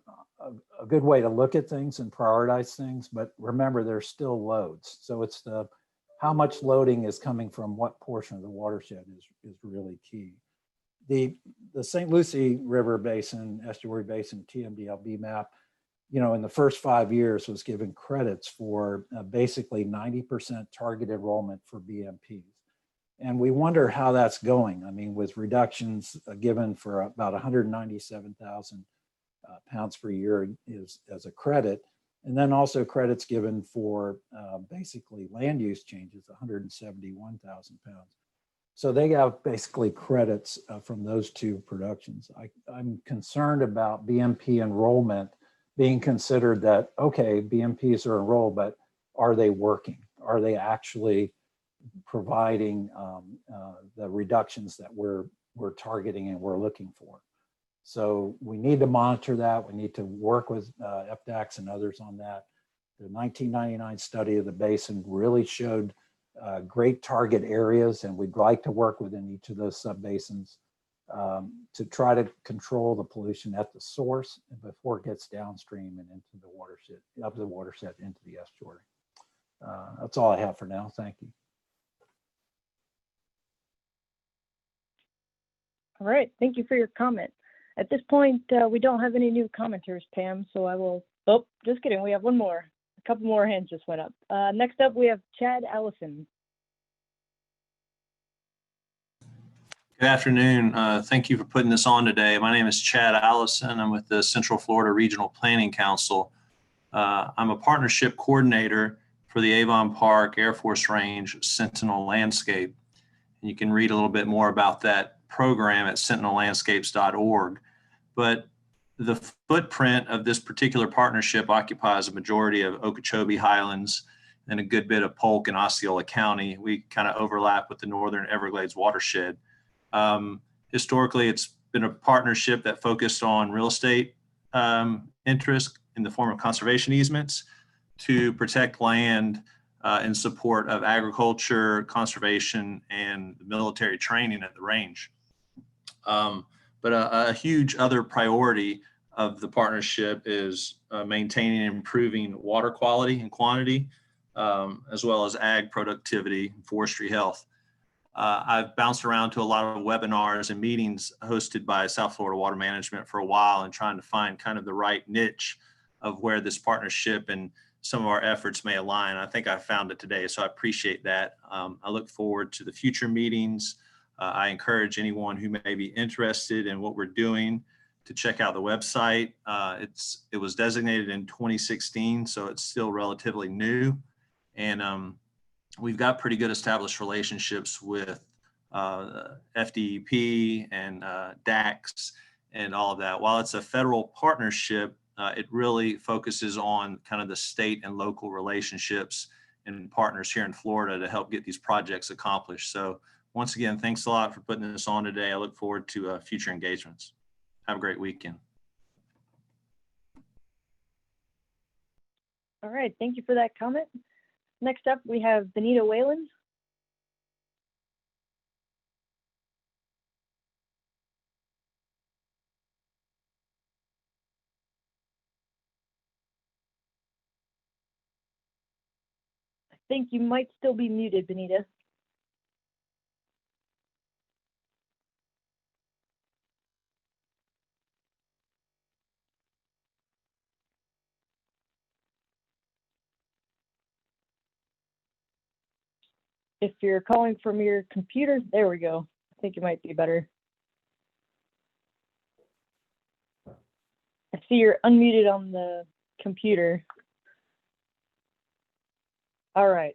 a good way to look at things and prioritize things, but remember they're still loads. So it's how much loading is coming from what portion of the watershed is really key. The St. Lucie River Basin, Estuary Basin TMDL BMAP, in the first 5 years was given credits for basically 90% target enrollment for BMPs. And we wonder how that's going. I mean, with reductions given for about 197,000 pounds per year as a credit, and then also credits given for basically land use changes, 171,000 pounds. So they have basically credits from those two productions. I'm concerned about BMP enrollment being considered that, okay, BMPs are enrolled, but are they working? Are they actually providing the reductions that we're targeting and we're looking for. So we need to monitor that. We need to work with FDACS and others on that. The 1999 study of the basin really showed great target areas, and we'd like to work within each of those subbasins to try to control the pollution at the source before it gets downstream and into the watershed, up the watershed into the estuary. That's all I have for now. Thank you. All right, thank you for your comment. At this point, we don't have any new commenters, Pam, so I will, oh, just kidding, we have one more. A couple more hands just went up. Next up, we have Chad Allison. Good afternoon. Thank you for putting this on today. My name is Chad Allison. I'm with the Central Florida Regional Planning Council. I'm a partnership coordinator for the Avon Park Air Force Range Sentinel Landscape. And you can read a little bit more about that program at sentinellandscapes.org. But the footprint of this particular partnership occupies a majority of Okeechobee Highlands and a good bit of Polk and Osceola County. We kind of overlap with the Northern Everglades watershed. Historically, it's been a partnership that focused on real estate interest in the form of conservation easements to protect land in support of agriculture, conservation, and military training at the range. But a huge other priority of the partnership is maintaining and improving water quality and quantity, as well as ag productivity and forestry health. I've bounced around to a lot of webinars and meetings hosted by South Florida Water Management for a while and trying to find kind of the right niche of where this partnership and some of our efforts may align. I think I found it today, so I appreciate that. I look forward to the future meetings. I encourage anyone who may be interested in what we're doing to check out the website. It was designated in 2016, so it's still relatively new. And we've got pretty good established relationships with FDEP and DACS and all of that. While it's a federal partnership, it really focuses on kind of the state and local relationships and partners here in Florida to help get these projects accomplished. So once again, thanks a lot for putting this on today. I look forward to future engagements. Have a great weekend. All right, thank you for that comment. Next up, we have Benita Whalen. I think you might still be muted, Benita. If you're calling from your computer, there we go. I think it might be better. I see you're unmuted on the computer. All right,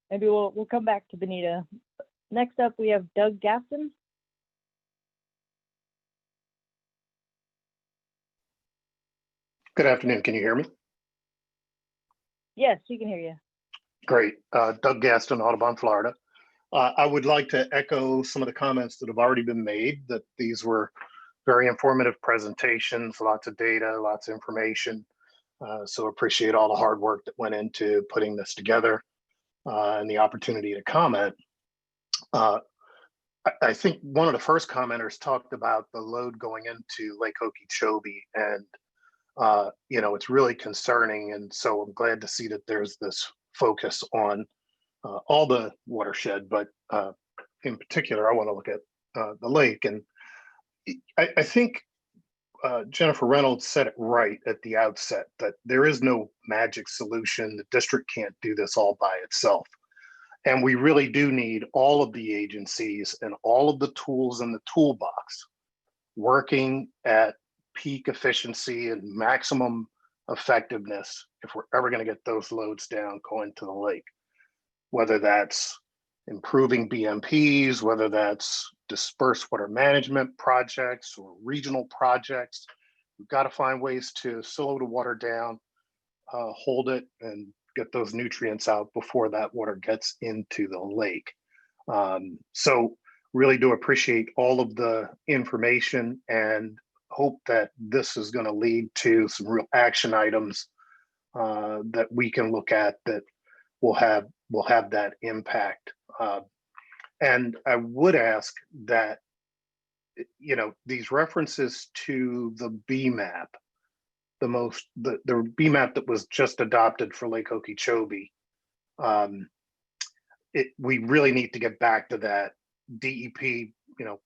maybe we'll come back to Benita. Next up, we have Doug Gaston. Good afternoon. Can you hear me? Yes, we can hear you. Great. Doug Gaston, Audubon, Florida. I would like to echo some of the comments that have already been made, that these were very informative presentations, lots of data, lots of information. So appreciate all the hard work that went into putting this together and the opportunity to comment. I think one of the first commenters talked about the load going into Lake Okeechobee, and you know, it's really concerning. And so I'm glad to see that there's this focus on all the watershed, but in particular, I want to look at the lake. And I think Jennifer Reynolds said it right at the outset, that there is no magic solution. The district can't do this all by itself. And we really do need all of the agencies and all of the tools in the toolbox working at peak efficiency and maximum effectiveness if we're ever going to get those loads down going to the lake. Whether that's improving BMPs, whether that's dispersed water management projects or regional projects, we've got to find ways to slow the water down, hold it, and get those nutrients out before that water gets into the lake. So really do appreciate all of the information and hope that this is going to lead to some real action items that we can look at that will have that impact. And I would ask that, you know, these references to the BMAP, the BMAP that was just adopted for Lake Okeechobee, we really need to get back to that. DEP, you know,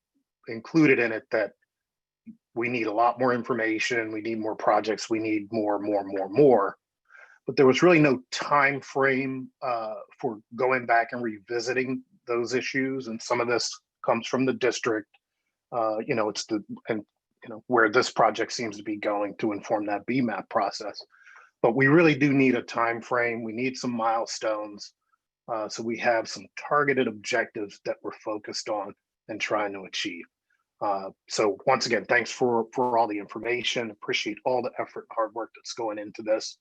included in it that we need a lot more information, we need more projects, we need more. But there was really no time frame for going back and revisiting those issues. And some of this comes from the district. You know, it's where this project seems to be going to inform that BMAP process. But we really do need a time frame. We need some milestones. So we have some targeted objectives that we're focused on and trying to achieve. So once again, thanks for all the information. Appreciate all the effort and hard work that's going into this,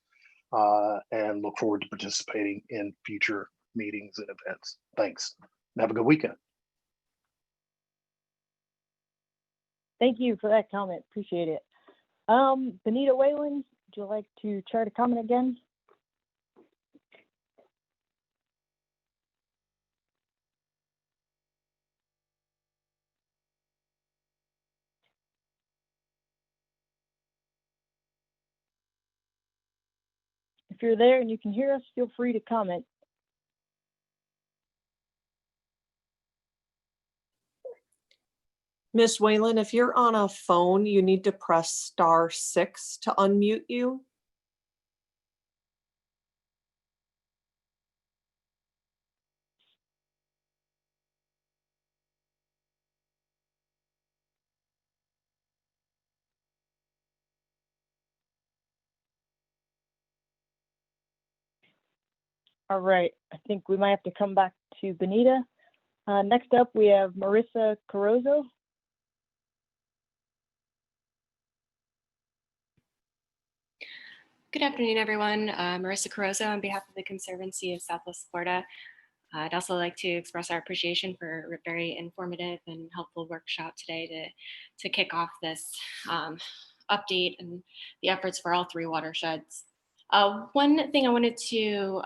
and look forward to participating in future meetings and events. Thanks, and have a good weekend. Thank you for that comment. Appreciate it. Benita Whalen, would you like to chart a comment again? If you're there and you can hear us, feel free to comment. Miss Whalen, if you're on a phone, you need to press *6 to unmute you. All right, I think we might have to come back to Benita. Next up, we have Marissa Carozzo. Good afternoon, everyone. Marissa Carozzo on behalf of the Conservancy of Southwest Florida. I'd also like to express our appreciation for a very informative and helpful workshop today to kick off this update and the efforts for all three watersheds. One thing I wanted to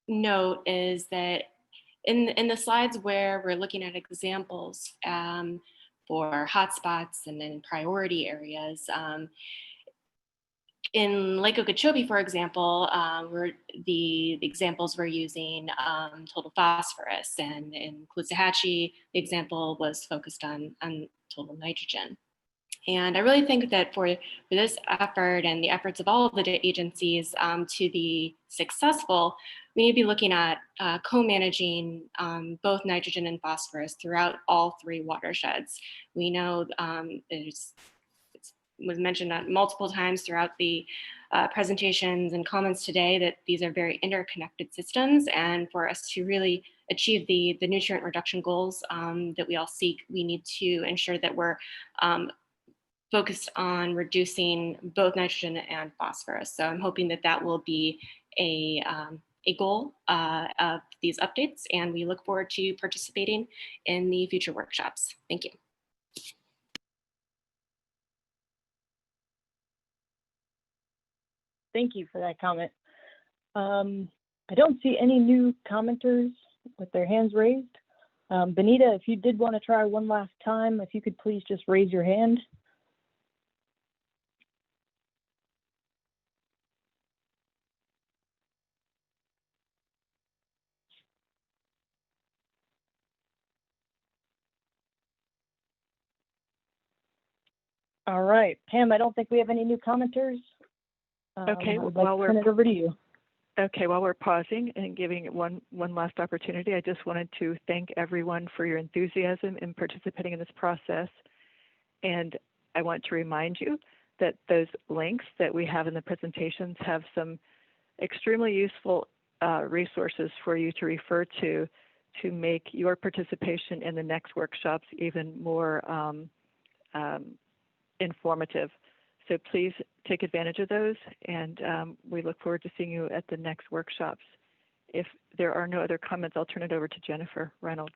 note is that in the slides where we're looking at examples for hotspots and then priority areas, in Lake Okeechobee, for example, the examples we're using total phosphorus, and in Caloosahatchee, the example was focused on total nitrogen. And I really think that for this effort and the efforts of all of the agencies to be successful, we need to be looking at co-managing both nitrogen and phosphorus throughout all three watersheds. We know was mentioned multiple times throughout the presentations and comments today that these are very interconnected systems, and for us to really achieve the nutrient reduction goals that we all seek, we need to ensure that we're focused on reducing both nitrogen and phosphorus. So I'm hoping that that will be a goal of these updates, and we look forward to participating in the future workshops. Thank you. Thank you for that comment. I don't see any new commenters with their hands raised. Benita, if you did want to try one last time, if you could please just raise your hand. All right, Pam, I don't think we have any new commenters. Okay, I'll turn it over to you. Okay, while we're pausing and giving it one last opportunity, I just wanted to thank everyone for your enthusiasm in participating in this process. And I want to remind you that those links that we have in the presentations have some extremely useful resources for you to refer to make your participation in the next workshops even more informative. So please take advantage of those, and we look forward to seeing you at the next workshops. If there are no other comments, I'll turn it over to Jennifer Reynolds.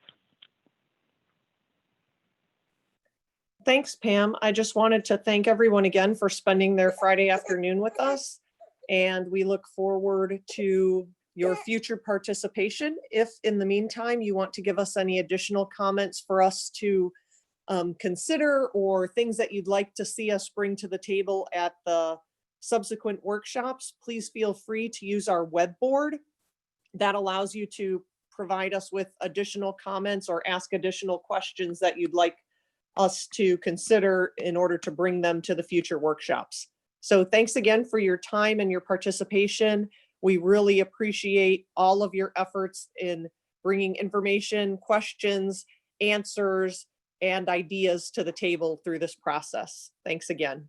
Thanks, Pam. I just wanted to thank everyone again for spending their Friday afternoon with us. And we look forward to your future participation. If in the meantime, you want to give us any additional comments for us to consider, or things that you'd like to see us bring to the table at the subsequent workshops, please feel free to use our web board. That allows you to provide us with additional comments or ask additional questions that you'd like us to consider in order to bring them to the future workshops. So thanks again for your time and your participation. We really appreciate all of your efforts in bringing information, questions, answers, and ideas to the table through this process. Thanks again.